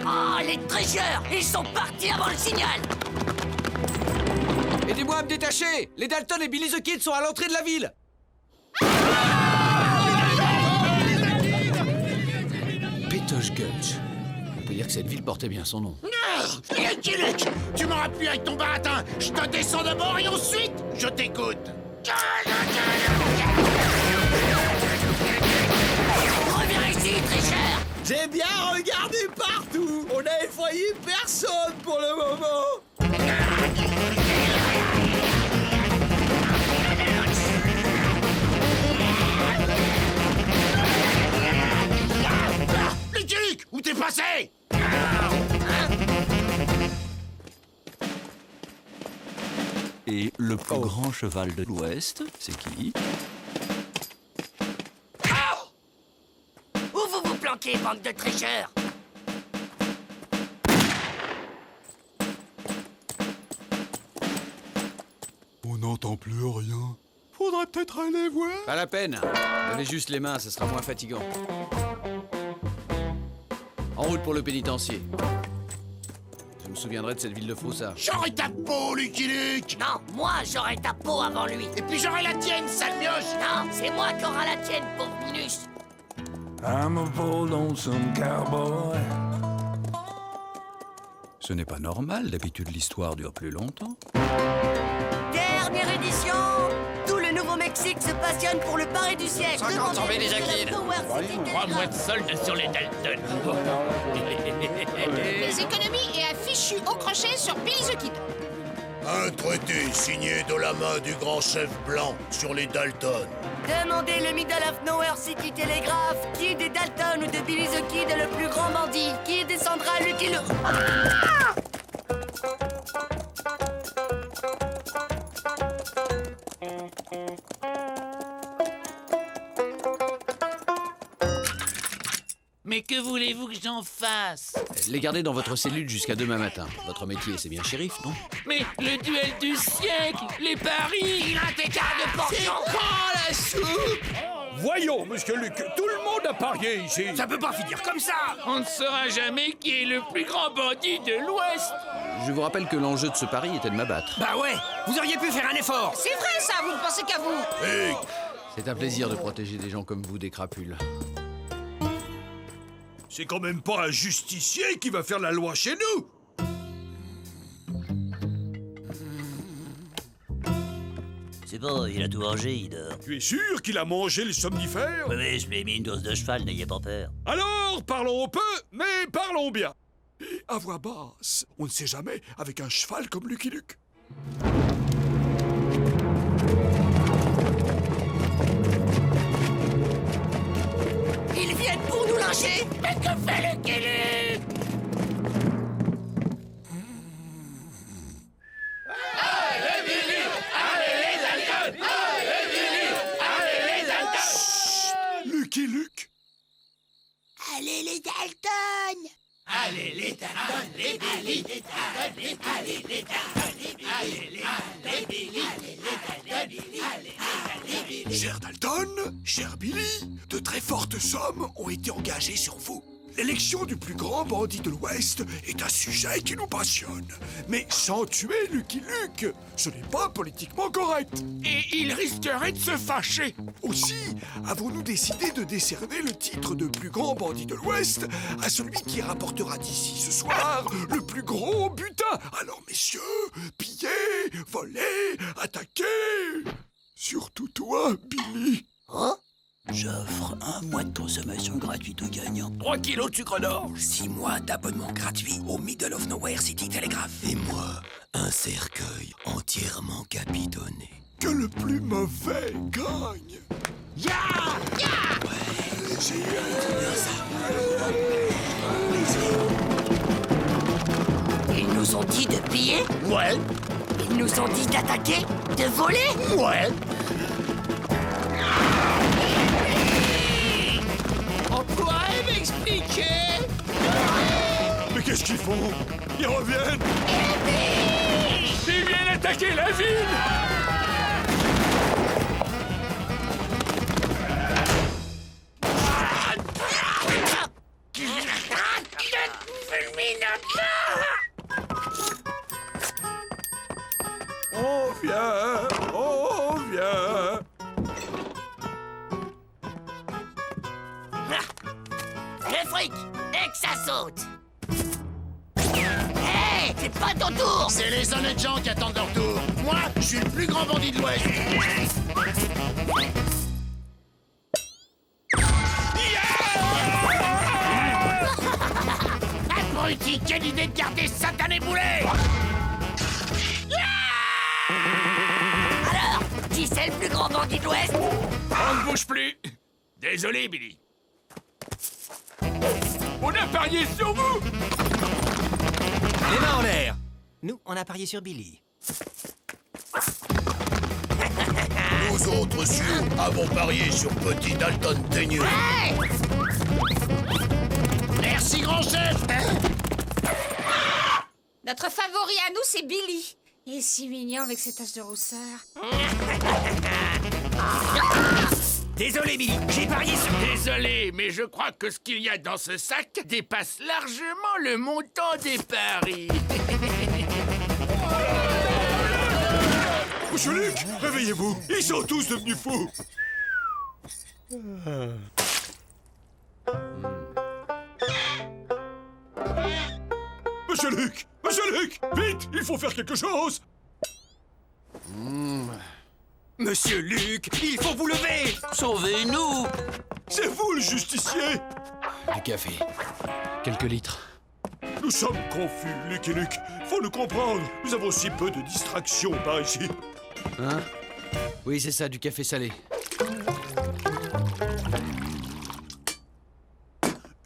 Oh, les tricheurs! Ils sont partis avant le signal! Aidez-moi à me détacher! Les Dalton et Billy the Kid sont à l'entrée de la ville! Pétoche Gulch. On peut dire que cette ville portait bien son nom. Lucky Luke, tu m'auras pu avec ton baratin. Je te descends d'abord et ensuite, je t'écoute. Reviens ici, tricheur! J'ai bien regardé partout. On n'a effrayé personne pour le moment. Lucky Luke, où t'es passé? Et le plus grand cheval de l'Ouest, c'est qui? Où vous vous planquez, bande de tricheurs? On n'entend plus rien. Faudrait peut-être aller voir. Pas la peine. Levez juste les mains, ce sera moins fatigant. En route pour le pénitencier. Je me souviendrai de cette ville de Frossard. J'aurai ta peau, Lucky Luke. Non, moi j'aurai ta peau avant lui. Et puis j'aurai la tienne, sale mioche. Non, c'est moi qui aura la tienne, pauvre Minus. I'm a poor lonesome cowboy. Ce n'est pas normal, d'habitude l'histoire dure plus longtemps. Dernière édition. Tout le Nouveau-Mexique se passionne pour le pari du siècle. 50 ans, Billy the Kid. 3 mois de solde sur les Dalton. Les économies et affiches au crochet sur Billy the Kid. Un traité signé de la main du grand chef blanc sur les Dalton. Demandez le Middle of Nowhere City Telegraph. Qui des Dalton ou de Billy the Kid est le plus grand bandit? Qui descendra Lucky Luke? Mais que voulez-vous que j'en fasse? Les gardez dans votre cellule jusqu'à demain matin. Votre métier, c'est bien shérif, non? Mais le duel du siècle, les paris, Il a un écart de portion. Oh, la soupe. Voyons, monsieur Luc, tout le monde a parié ici. Ça peut pas finir comme ça. on ne saura jamais qui est le plus grand bandit de l'Ouest. Je vous rappelle que l'enjeu de ce pari était de m'abattre. Bah ouais, vous auriez pu faire un effort. C'est vrai ça, vous ne pensez qu'à vous. C'est un plaisir de protéger des gens comme vous des crapules. C'est quand même pas un justicier qui va faire la loi chez nous. C'est bon, il a tout mangé, il dort. Tu es sûr qu'il a mangé les somnifères? Oui, je lui ai mis une dose de cheval, n'ayez pas peur. Alors, parlons peu, mais parlons bien. À voix basse, on ne sait jamais avec un cheval comme Lucky Luke. Ils viennent pour nous lyncher. Mais que fait Lucky Luke? Allez, Billy! Allez, les Dalton! Allez, Billy! Allez, les Dalton! Lucky Luke, Cher Dalton, cher Billy, de très fortes sommes ont été engagées sur vous. L'élection du plus grand bandit de l'Ouest est un sujet qui nous passionne. Mais sans tuer Lucky Luke, ce n'est pas politiquement correct. Et il risquerait de se fâcher. Aussi, avons-nous décidé de décerner le titre de plus grand bandit de l'Ouest à celui qui rapportera d'ici ce soir le plus gros butin. Alors messieurs, pillez, volez, attaquez. Surtout toi, Billy. Oh, j'offre un mois de consommation gratuite aux gagnants. 3 kilos de sucre d'orge. 6 mois d'abonnement gratuit au Middle of Nowhere City Telegraph. Et moi, un cercueil entièrement capitonné. Que le plus mauvais gagne. Ya! Ils nous ont dit de piller? Ouais. Ils nous ont dit d'attaquer? De voler? Ouais. On pourrait m'expliquer? Mais qu'est-ce qu'ils font? Ils reviennent. Ils viennent attaquer la ville! On vient, on vient. Le fric! Et que ça saute! Hé! C'est pas ton tour! C'est les honnêtes gens qui attendent leur tour. Moi, je suis le plus grand bandit de l'Ouest. Abruti, quelle idée de garder ce satané boulet! Alors, qui c'est le plus grand bandit de l'Ouest? On ne bouge plus! Désolé, Billy. On a parié sur vous! Les mains en l'air. Nous, on a parié sur Billy. Nous autres sûrs avons parié sur Petit Dalton Teigneux. Merci, grand chef. Notre favori à nous, c'est Billy. Il est si mignon avec ses taches de rousseur. Désolé, Billy, j'ai parié sur... Désolé, mais je crois que ce qu'il y a dans ce sac dépasse largement le montant des paris. Monsieur Luc, réveillez-vous. Ils sont tous devenus fous. Monsieur Luc, vite, il faut faire quelque chose. Monsieur Luc, il faut vous lever. Sauvez-nous! C'est vous le justicier. Du café. Quelques litres. Nous sommes confus, Luc et Luc. Faut nous comprendre. Nous avons si peu de distractions par ici. Hein? Oui, c'est ça, du café salé.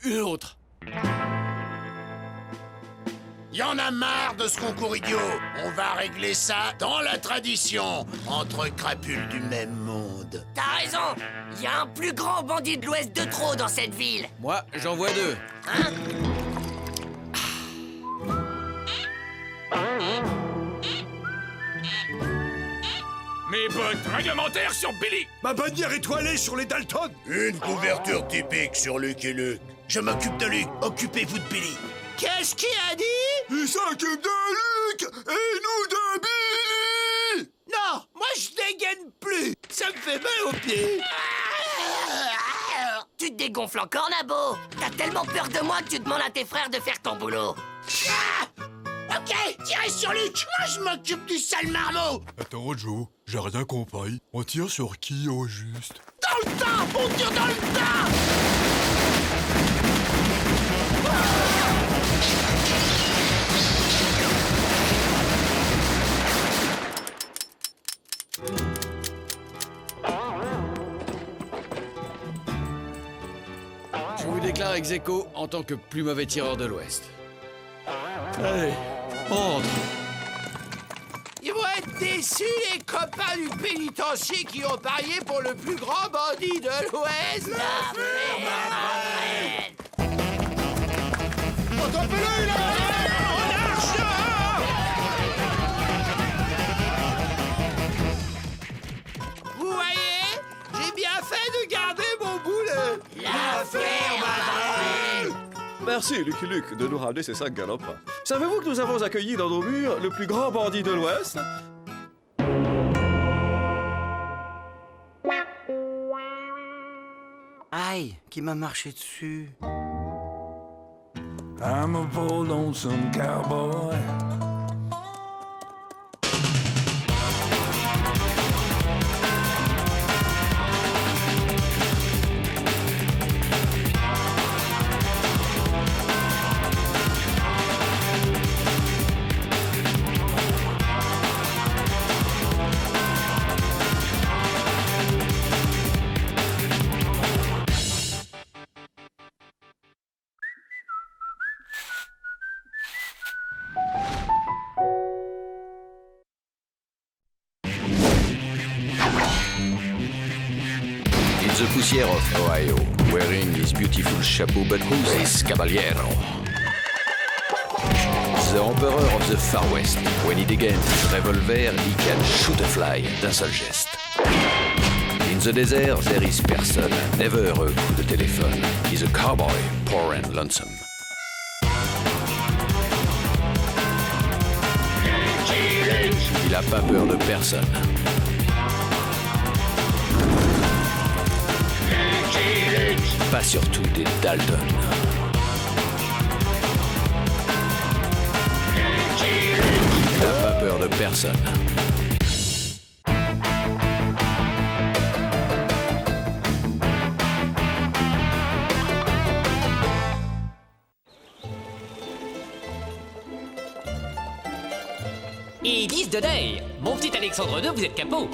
Une autre. Y en a marre de ce concours idiot. On va régler ça dans la tradition, entre crapules du même monde. T'as raison! Il y a un plus grand bandit de l'Ouest de trop dans cette ville! Moi, j'en vois 2. Hein? Mes bottes réglementaires sur Billy! Ma bannière étoilée sur les Dalton. Une couverture typique sur Luc et Luc. Je m'occupe de Luc, occupez-vous de Billy. Qu'est-ce qu'il a dit? Il s'occupe de Luc et nous de Billy. Non, moi je dégaine plus! Ça me fait mal aux pieds! Tu te dégonfles encore, Nabo! T'as tellement peur de moi que tu demandes à tes frères de faire ton boulot! Ok, tirez sur Luc. Moi, je m'occupe du sale marmot. Attends, Joe, j'ai rien compris. On tire sur qui au juste? Dans le tas. On tire dans le tas. Je vous déclare ex aequo en tant que plus mauvais tireur de l'Ouest. Allez, entre. Ils vont être déçus, les copains du pénitencier qui ont parié pour le plus grand bandit de l'Ouest. Attrapez-le, il a... Merci, Lucky Luke, de nous ramener ces 5 galopins. Savez-vous que nous avons accueilli dans nos murs le plus grand bandit de l'Ouest? Aïe, qui m'a marché dessus. I'm a poor lonesome cowboy. The Poussière of Ohio, wearing his beautiful chapeau, but who's this caballero? The Emperor of the Far West, when he degains his revolver, he can shoot a fly d'un seul geste. In the desert, there is person, never a coup de téléphone. He's a cowboy, poor and lonesome. Il a pas peur de personne. Pas surtout des Dalton. Il n'a pas peur de personne. Ils disent de day. Mon petit Alexandre II, vous êtes capot.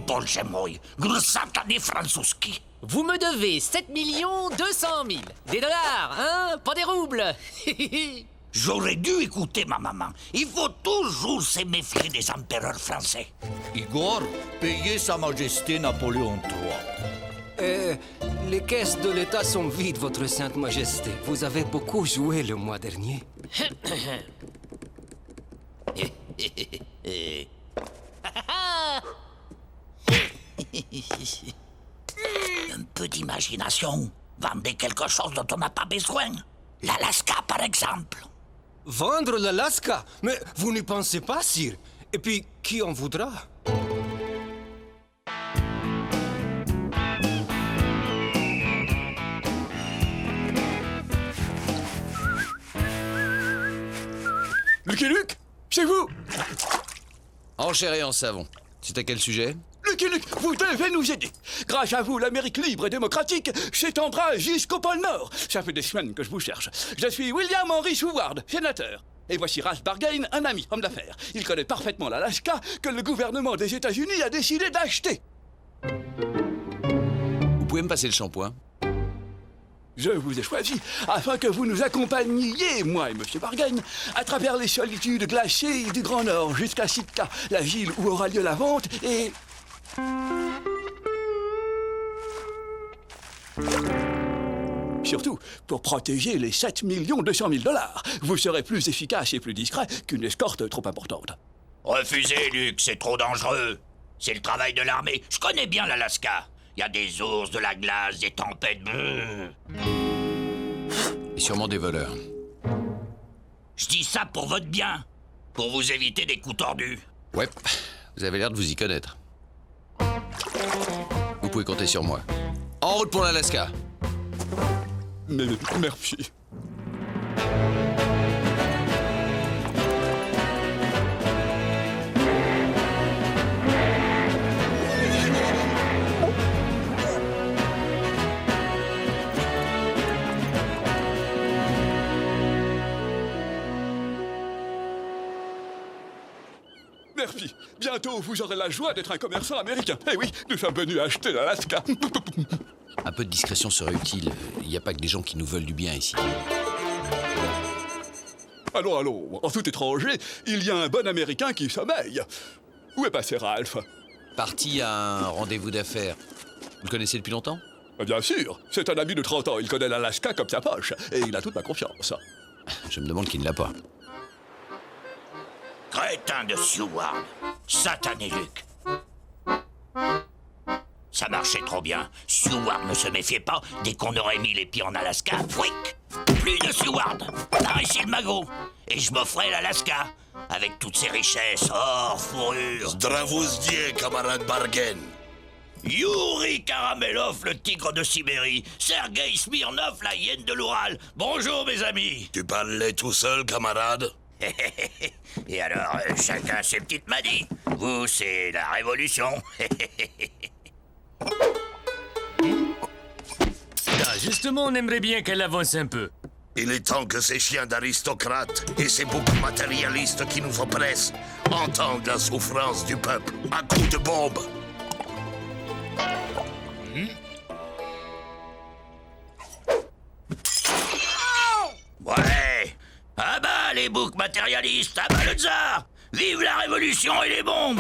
Boże mój, satany francuski. Vous me devez 7 200 000. Des dollars, hein? Pas des roubles. J'aurais dû écouter ma maman. Il faut toujours se méfier des empereurs français. Igor, payez Sa Majesté Napoléon III. Les caisses de l'État sont vides, Votre Sainte Majesté. Vous avez beaucoup joué le mois dernier. Un peu d'imagination. Vendez quelque chose dont on n'a pas besoin. L'Alaska, par exemple. Vendre l'Alaska? Mais vous n'y pensez pas, sire. Et puis, qui en voudra? Lucky Luke, chez vous. En chair et en savon. C'est à quel sujet? Lucky Luke, vous devez nous aider. Grâce à vous, l'Amérique libre et démocratique s'étendra jusqu'au pôle Nord. Ça fait des semaines que je vous cherche. Je suis William Henry Seward, sénateur. Et voici Ralph Bargain, un ami, homme d'affaires. Il connaît parfaitement l'Alaska que le gouvernement des États-Unis a décidé d'acheter. Vous pouvez me passer le shampoing? Je vous ai choisi afin que vous nous accompagniez, moi et M. Bargain, à travers les solitudes glacées du Grand Nord jusqu'à Sitka, la ville où aura lieu la vente et... Surtout, pour protéger les 7 200 000 $, vous serez plus efficace et plus discret qu'une escorte trop importante. Refusez, Luke, c'est trop dangereux. C'est le travail de l'armée. Je connais bien l'Alaska. Il y a des ours, de la glace, des tempêtes. Et sûrement des voleurs. Je dis ça pour votre bien. Pour vous éviter des coups tordus. Ouais, vous avez l'air de vous y connaître. Vous pouvez compter sur moi. En route pour l'Alaska. Mais merci. Merci. Bientôt, vous aurez la joie d'être un commerçant américain. Eh oui, nous sommes venus acheter l'Alaska. Un peu de discrétion serait utile. Il n'y a pas que des gens qui nous veulent du bien ici. Allons, en tout étranger, il y a un bon Américain qui sommeille. Où est passé Ralph? Parti à un rendez-vous d'affaires. Vous le connaissez depuis longtemps? Bien sûr, c'est un ami de 30 ans. Il connaît l'Alaska comme sa poche. Et il a toute ma confiance. Je me demande qui ne l'a pas. Crétin de Seward. Satané Luke. Sa marchait trop bien. Stewart ne se méfiait pas dès qu'on aurait mis les pieds en Alaska. Fouic! Plus de Stewart. Par ici le magot. Et je m'offrais l'Alaska. Avec toutes ses richesses, or, fourrure. Zdravuzdier, camarade Bargain. Yuri Karamelov, le tigre de Sibérie. Sergei Smirnov, la hyène de l'Oural. Bonjour, mes amis. Tu parlais tout seul, camarade? Et alors, chacun ses petites manies. Vous, c'est la révolution. Ah, justement, on aimerait bien qu'elle avance un peu. Il est temps que ces chiens d'aristocrates et ces boucs matérialistes qui nous oppressent entendent la souffrance du peuple à coups de bombe. Ouais. Ah bah, les boucs matérialistes, ah bah le tsar. Vive la révolution et les bombes.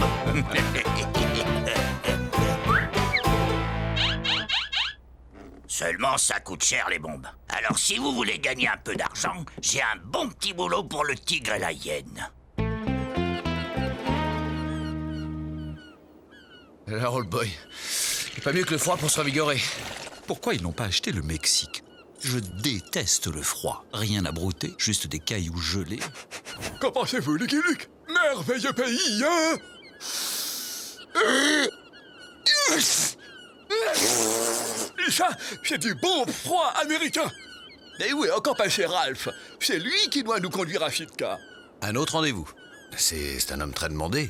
Seulement, ça coûte cher, les bombes. Alors, si vous voulez gagner un peu d'argent, j'ai un bon petit boulot pour le tigre et la hyène. Alors, old boy, c'est pas mieux que le froid pour se revigorer. Pourquoi ils n'ont pas acheté le Mexique? Je déteste le froid. Rien à brouter, juste des cailloux gelés. Qu'en pensez-vous, Lucky Luke? Merveilleux pays, hein? Ça, c'est du bon froid américain. Et oui, encore pas chez Ralph. C'est lui qui doit nous conduire à Sitka. Un autre rendez-vous. C'est un homme très demandé.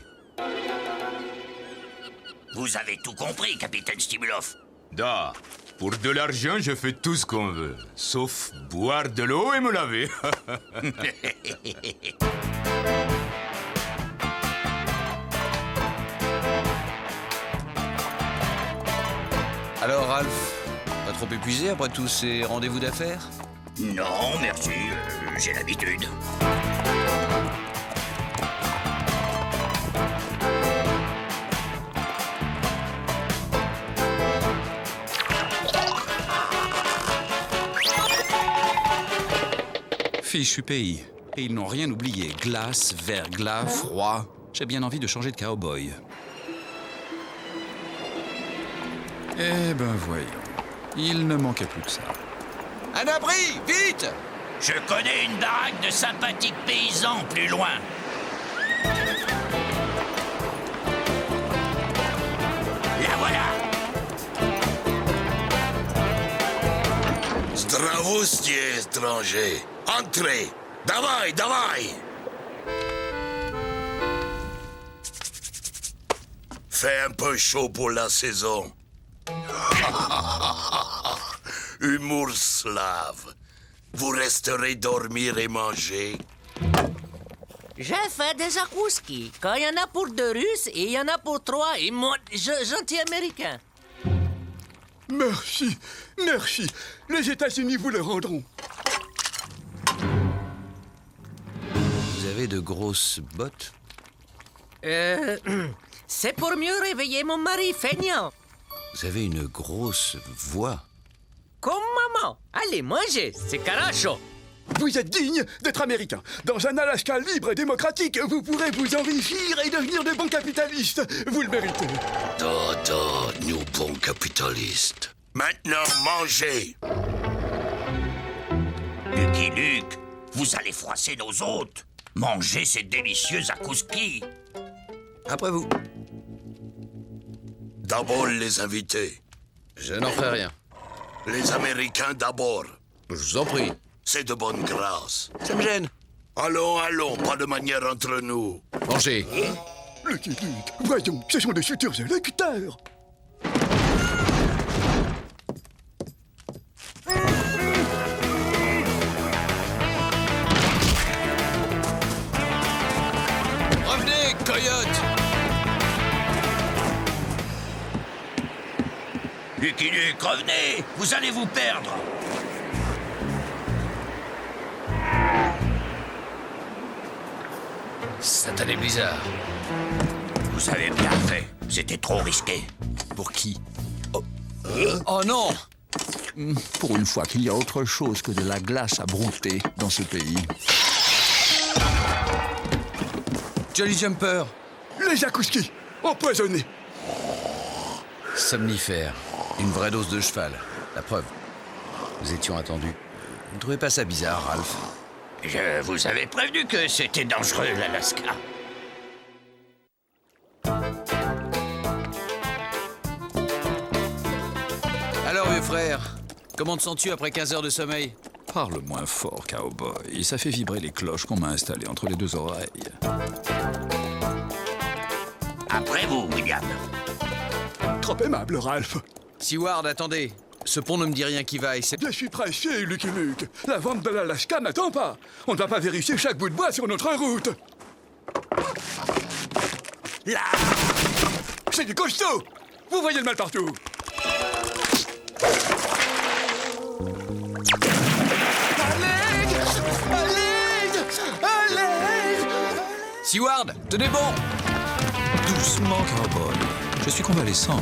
Vous avez tout compris, capitaine Stimulov. Da, pour de l'argent, je fais tout ce qu'on veut. Sauf boire de l'eau et me laver. Alors, Ralph, pas trop épuisé après tous ces rendez-vous d'affaires? Non, merci, j'ai l'habitude. Fichu pays. Et ils n'ont rien oublié. Glace, verglas, froid. J'ai bien envie de changer de cow-boy. Eh ben voyons. Il ne manquait plus que ça. Un abri, vite! Je connais une baraque de sympathiques paysans plus loin. La voilà! Zdravoustier, étranger. Entrez. Давай, давай. Fait un peu chaud pour la saison. Humour slave. Vous resterez dormir et manger. J'ai fait des zakouski. Quand il y en a pour 2 Russes et il y en a pour 3 et moi, gentil américain. Merci, merci. Les États-Unis vous le rendront. Vous avez de grosses bottes? C'est pour mieux réveiller mon mari feignant. Vous avez une grosse voix. Comme maman. Allez, mangez, c'est caracho. Vous êtes digne d'être américain. Dans un Alaska libre et démocratique, vous pourrez vous enrichir et devenir de bons capitalistes. Vous le méritez. Dodo, nous bons capitalistes. Maintenant, mangez. Lucky Luke, vous allez froisser nos hôtes. Mangez ces délicieux zakouski. Après vous. D'abord les invités. Je n'en ferai rien. Les Américains d'abord. Je vous en prie. C'est de bonne grâce. Ça me gêne. Allons, allons, pas de manière entre nous. Mangez. Lucky Luke, voyons, ce sont des futurs électeurs. Revenez, coyote! Lucky Luke, revenez! Vous allez vous perdre! Satané blizzard. Vous avez bien fait. C'était trop risqué. Pour qui? Oh non! Pour une fois qu'il y a autre chose que de la glace à brouter dans ce pays. Jolly Jumper! Les zakouski, empoisonnés. Somnifère. Une vraie dose de cheval. La preuve. Nous étions attendus. Vous ne trouvez pas ça bizarre, Ralph? Je vous avais prévenu que c'était dangereux, l'Alaska. Alors, vieux frère, comment te sens-tu après 15 heures de sommeil? Parle moins fort, cowboy. Ça fait vibrer les cloches qu'on m'a installées entre les deux oreilles. Après vous, William. Trop aimable, Ralph. Seward, attendez. Ce pont ne me dit rien qui vaille. Je suis pressé, Lucky Luke. La vente de l'Alaska n'attend pas. On ne va pas vérifier chaque bout de bois sur notre route. Là! C'est du costaud! Vous voyez le mal partout! Seward, tenez bon! Doucement, cowboy. Je suis convalescent.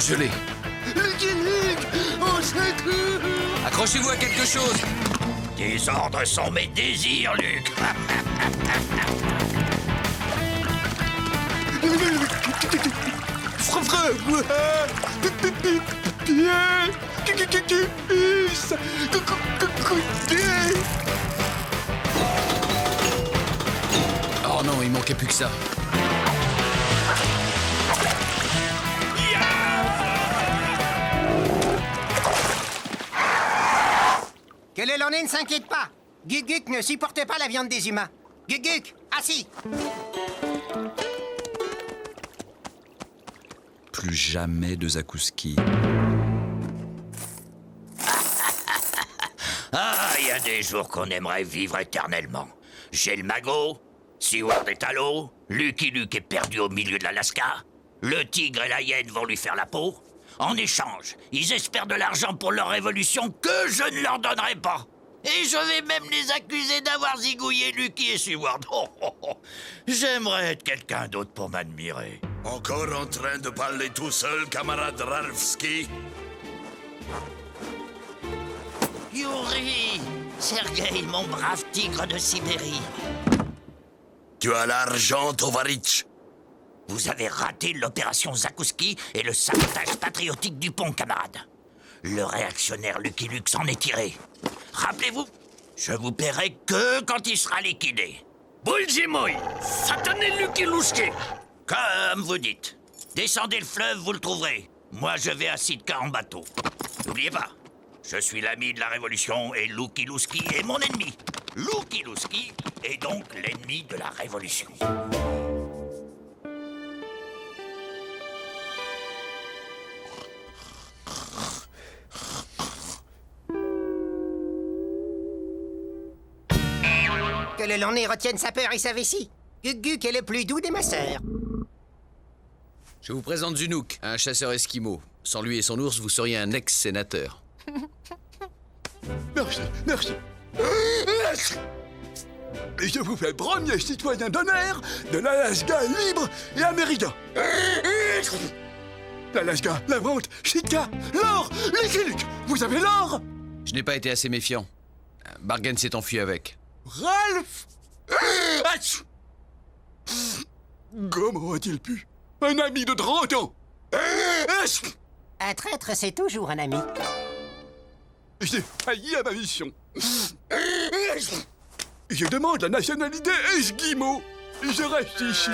Je l'ai. Lucky Luke, au secours! Accrochez-vous à quelque chose! Tes ordres sont mes désirs, Luke. Oh non, il manquait plus que ça. Que le Lorné ne s'inquiète pas. Guguk ne supporte pas la viande des humains. Guguk, assis. Plus jamais de zakouski. Ah, il y a des jours qu'on aimerait vivre éternellement. J'ai le magot, Seward est à l'eau, Lucky Luke est perdu au milieu de l'Alaska, le tigre et la hyène vont lui faire la peau. En échange, ils espèrent de l'argent pour leur révolution que je ne leur donnerai pas. Et je vais même les accuser d'avoir zigouillé Lucky et Seward. J'aimerais être quelqu'un d'autre pour m'admirer. Encore en train de parler tout seul, camarade Ralfski? Yuri, Sergei, mon brave tigre de Sibérie. Tu as l'argent, Tovarich? Vous avez raté l'opération Zakouski et le sabotage patriotique du pont, camarade. Le réactionnaire Lucky Luke s'en est tiré. Rappelez-vous, je vous paierai que quand il sera liquidé. Boulzimoy, satané Lucky Luke. Comme vous dites. Descendez le fleuve, vous le trouverez. Moi, je vais à Sitka en bateau. N'oubliez pas, je suis l'ami de la Révolution et Lucky Luke est mon ennemi. Lucky Luke est donc l'ennemi de la Révolution. Que le Lorné retienne sa peur et sa vessie. Guguk est le plus doux des masseurs. Je vous présente Zunuk, un chasseur esquimau. Sans lui et son ours, vous seriez un ex-sénateur. Merci, merci. Et je vous fais premier citoyen d'honneur de l'Alaska libre et américain. L'Alaska, la vente, Sitka, l'or, Lucky Luke. Vous avez l'or? Je n'ai pas été assez méfiant. Bargain s'est enfui avec. Ralph! Comment a-t-il pu? Un ami de 30 ans! Un traître, c'est toujours un ami. J'ai failli à ma mission. Je demande la nationalité esquimau. Je reste ici.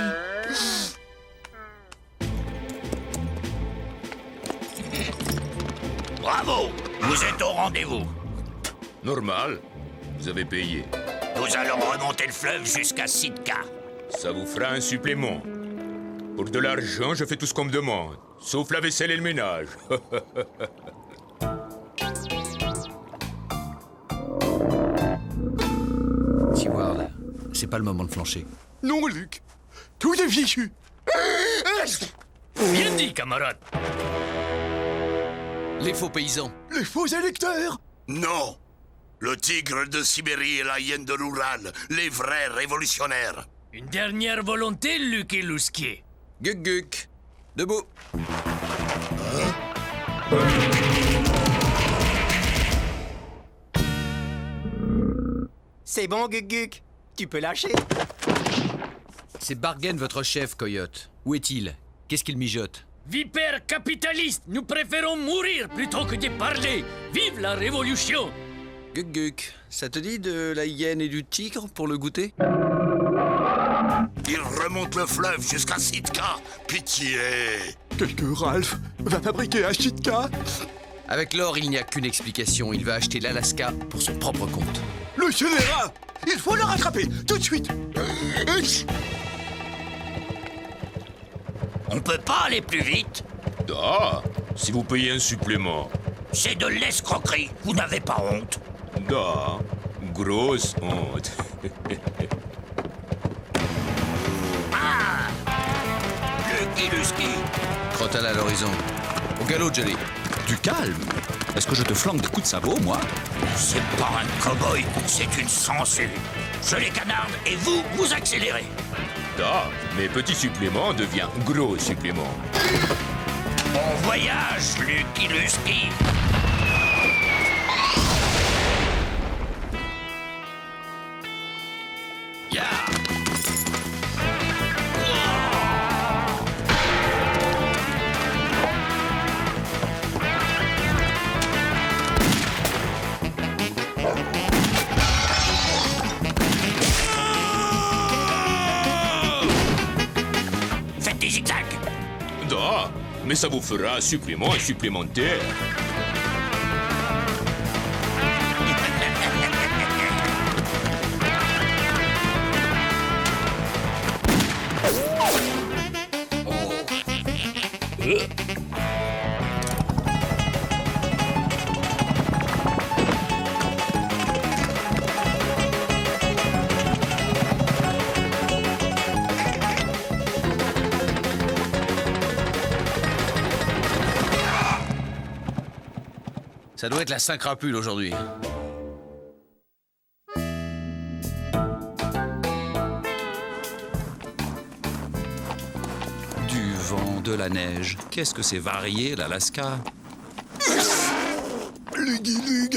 Bravo! Vous êtes au rendez-vous. Normal. Vous avez payé. Nous allons remonter le fleuve jusqu'à Sitka. Ça vous fera un supplément. Pour de l'argent, je fais tout ce qu'on me demande. Sauf la vaisselle et le ménage. Seward, c'est pas le moment de flancher. Non, Luc. Tout est fichu. Bien dit, camarade. Les faux paysans. Les faux électeurs. Non. Le tigre de Sibérie et la hyène de l'Oural, les vrais révolutionnaires. Une dernière volonté, Lucky Luke. Guguk, debout. C'est bon, Guguk. Tu peux lâcher. C'est Bargain, votre chef, Coyote. Où est-il? Qu'est-ce qu'il mijote? Vipère capitaliste, nous préférons mourir plutôt que de parler. Vive la révolution! Guk, ça te dit de la hyène et du tigre pour le goûter? Il remonte le fleuve jusqu'à Sitka. Pitié. Qu'est-ce que Ralph va fabriquer à Sitka? Avec l'or, il n'y a qu'une explication. Il va acheter l'Alaska pour son propre compte. Le scélérat! Il faut le rattraper, tout de suite! On peut pas aller plus vite. Ah, si vous payez un supplément. C'est de l'escroquerie. Vous n'avez pas honte. Da, grosse honte. Ah! Lucky Lusky. Crotal à l'horizon. Au galop, Jelly. Du calme. Est-ce que je te flanque des coups de sabot, moi? C'est pas un cow-boy, c'est une sangsue. Je les canarde et vous, vous accélérez. Da, mais petit supplément devient gros supplément. Bon voyage, Lucky Lusky. Ya! Faites des zigzags. Da, mais ça vous fera un supplément supplémentaire. Ça doit être la Saint-Crapule aujourd'hui. Du vent, de la neige. Qu'est-ce que c'est varié, l'Alaska? Luggy,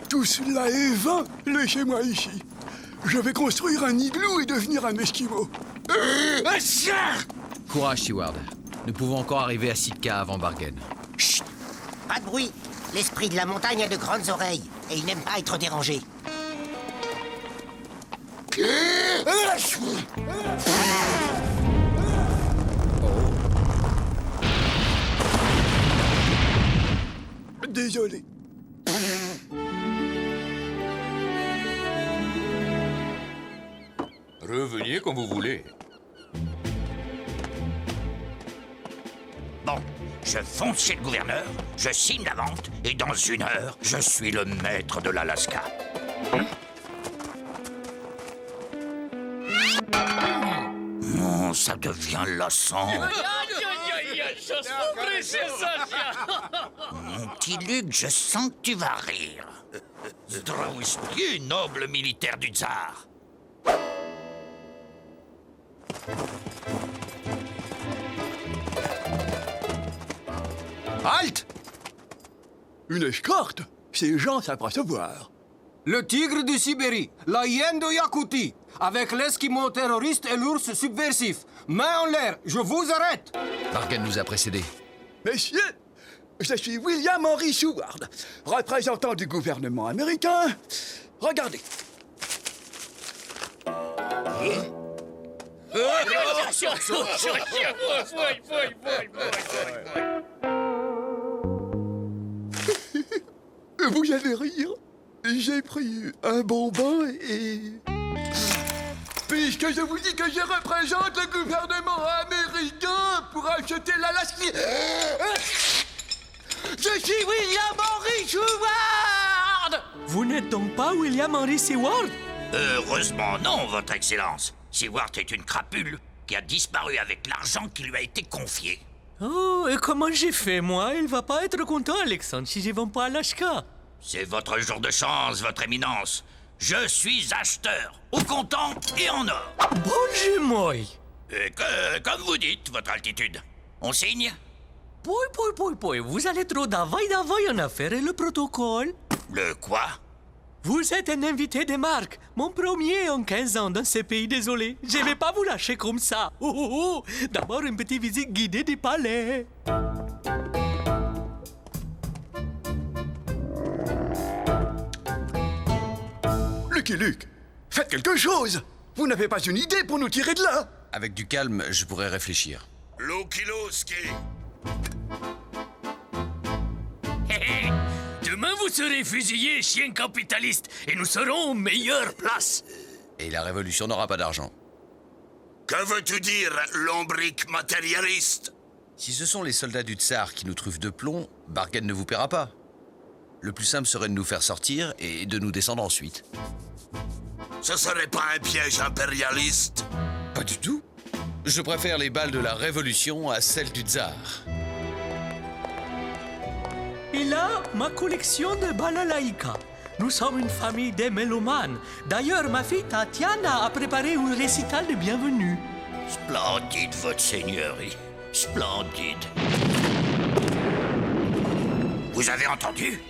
tout cela est vain. Laissez-moi ici. Je vais construire un igloo et devenir un esquimau. Courage, Seward. Nous pouvons encore arriver à Sitka avant Bargain. Chut! Pas de bruit. L'esprit de la montagne a de grandes oreilles et il n'aime pas être dérangé. Désolé. Revenez quand vous voulez. Bon, je fonce chez le gouverneur, je signe la vente, et dans 1 heure, je suis le maître de l'Alaska. Oh, ça devient lassant. Mon petit Luc, je sens que tu vas rire. Zdrowski, noble militaire du tsar. Halt! Une escorte? Ces gens savent pas se voir. Le tigre de Sibérie, la hyène de Yakoutie, avec l'esquimau terroriste et l'ours subversif. Main en l'air, je vous arrête! Bargain nous a précédés. Messieurs, je suis William Henry Seward, représentant du gouvernement américain. Regardez. Vous allez rire. J'ai pris un bon bain et... Puisque je vous dis que je représente le gouvernement américain pour acheter l'Alaska... Je suis William Henry Seward! Vous n'êtes donc pas William Henry Seward? Heureusement non, votre excellence. Seward est une crapule qui a disparu avec l'argent qui lui a été confié. Oh, et comment j'ai fait, moi? Il va pas être content, Alexandre, si je vends pas Alaska. C'est votre jour de chance, votre éminence. Je suis acheteur, au comptant et en or. Bonjour, moi. Comme vous dites, votre altitude. On signe? Poi, vous allez trop d'availle en affaire et le protocole. Le quoi? Vous êtes un invité de marque. Mon premier en 15 ans dans ce pays, désolé. Je vais pas vous lâcher comme ça. D'abord, une petite visite guidée du palais. Lucky Luke, faites quelque chose! Vous n'avez pas une idée pour nous tirer de là? Avec du calme, je pourrais réfléchir. Lukiluski. Demain, vous serez fusillés, chien capitaliste, et nous serons en meilleure place. Et la révolution n'aura pas d'argent. Que veux-tu dire, lombric matérialiste? Si ce sont les soldats du tsar qui nous truffent de plomb, Bargain ne vous paiera pas. Le plus simple serait de nous faire sortir et de nous descendre ensuite. Ce serait pas un piège impérialiste? Pas du tout. Je préfère les balles de la Révolution à celles du tsar. Et là, ma collection de balalaïka. Nous sommes une famille de mélomanes. D'ailleurs, ma fille Tatiana a préparé un récital de bienvenue. Splendide, votre seigneurie. Splendide. Vous avez entendu?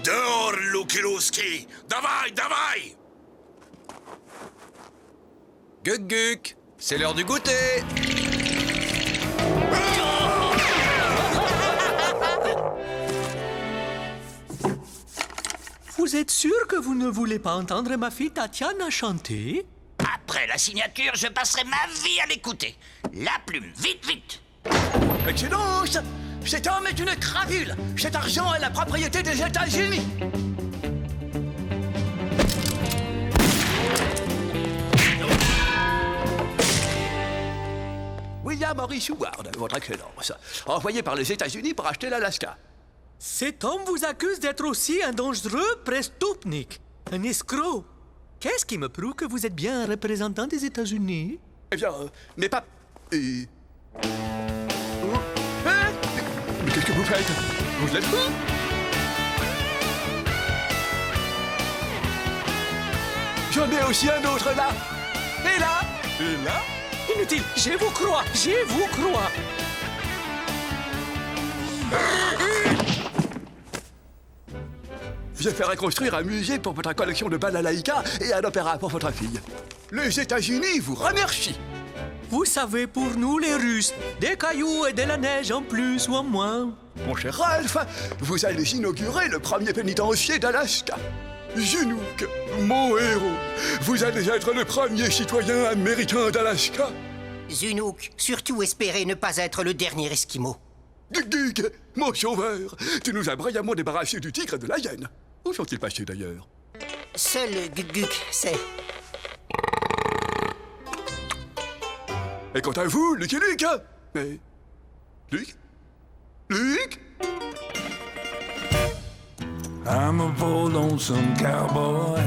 Dehors, Lukiluski! Davai, davai! Guk, c'est l'heure du goûter! Vous êtes sûr que vous ne voulez pas entendre ma fille Tatiana chanter? Après la signature, je passerai ma vie à l'écouter. La plume, vite, vite! Excellence! Cet homme est une crapule! Cet argent est la propriété des États-Unis! William Morris Howard, votre excellence, envoyé par les États-Unis pour acheter l'Alaska. Cet homme vous accuse d'être aussi un dangereux prestupnik, un escroc. Qu'est-ce qui me prouve que vous êtes bien un représentant des États-Unis? Eh bien, mais pas... Mais qu'est-ce que vous faites? Vous êtes fou? J'en ai aussi un autre là. Et là. Et là. Inutile, je vous crois, je vous crois. Je ferai construire un musée pour votre collection de balalaïka et un opéra pour votre fille. Les États-Unis vous remercient. Vous savez, pour nous les Russes, des cailloux et de la neige en plus ou en moins. Mon cher Ralph, vous allez inaugurer le premier pénitencier d'Alaska. Zunuk, mon héros, vous allez être le premier citoyen américain d'Alaska. Zunuk, surtout espérez ne pas être le dernier Esquimau. Guk, mon sauveur, tu nous as brillamment débarrassés du tigre et de la hyène. Où sont-ils passés d'ailleurs? Seul Guk sait. Et quant à vous, Lucky Luke? Mais... Luke? Luke? I'm a poor lonesome cowboy.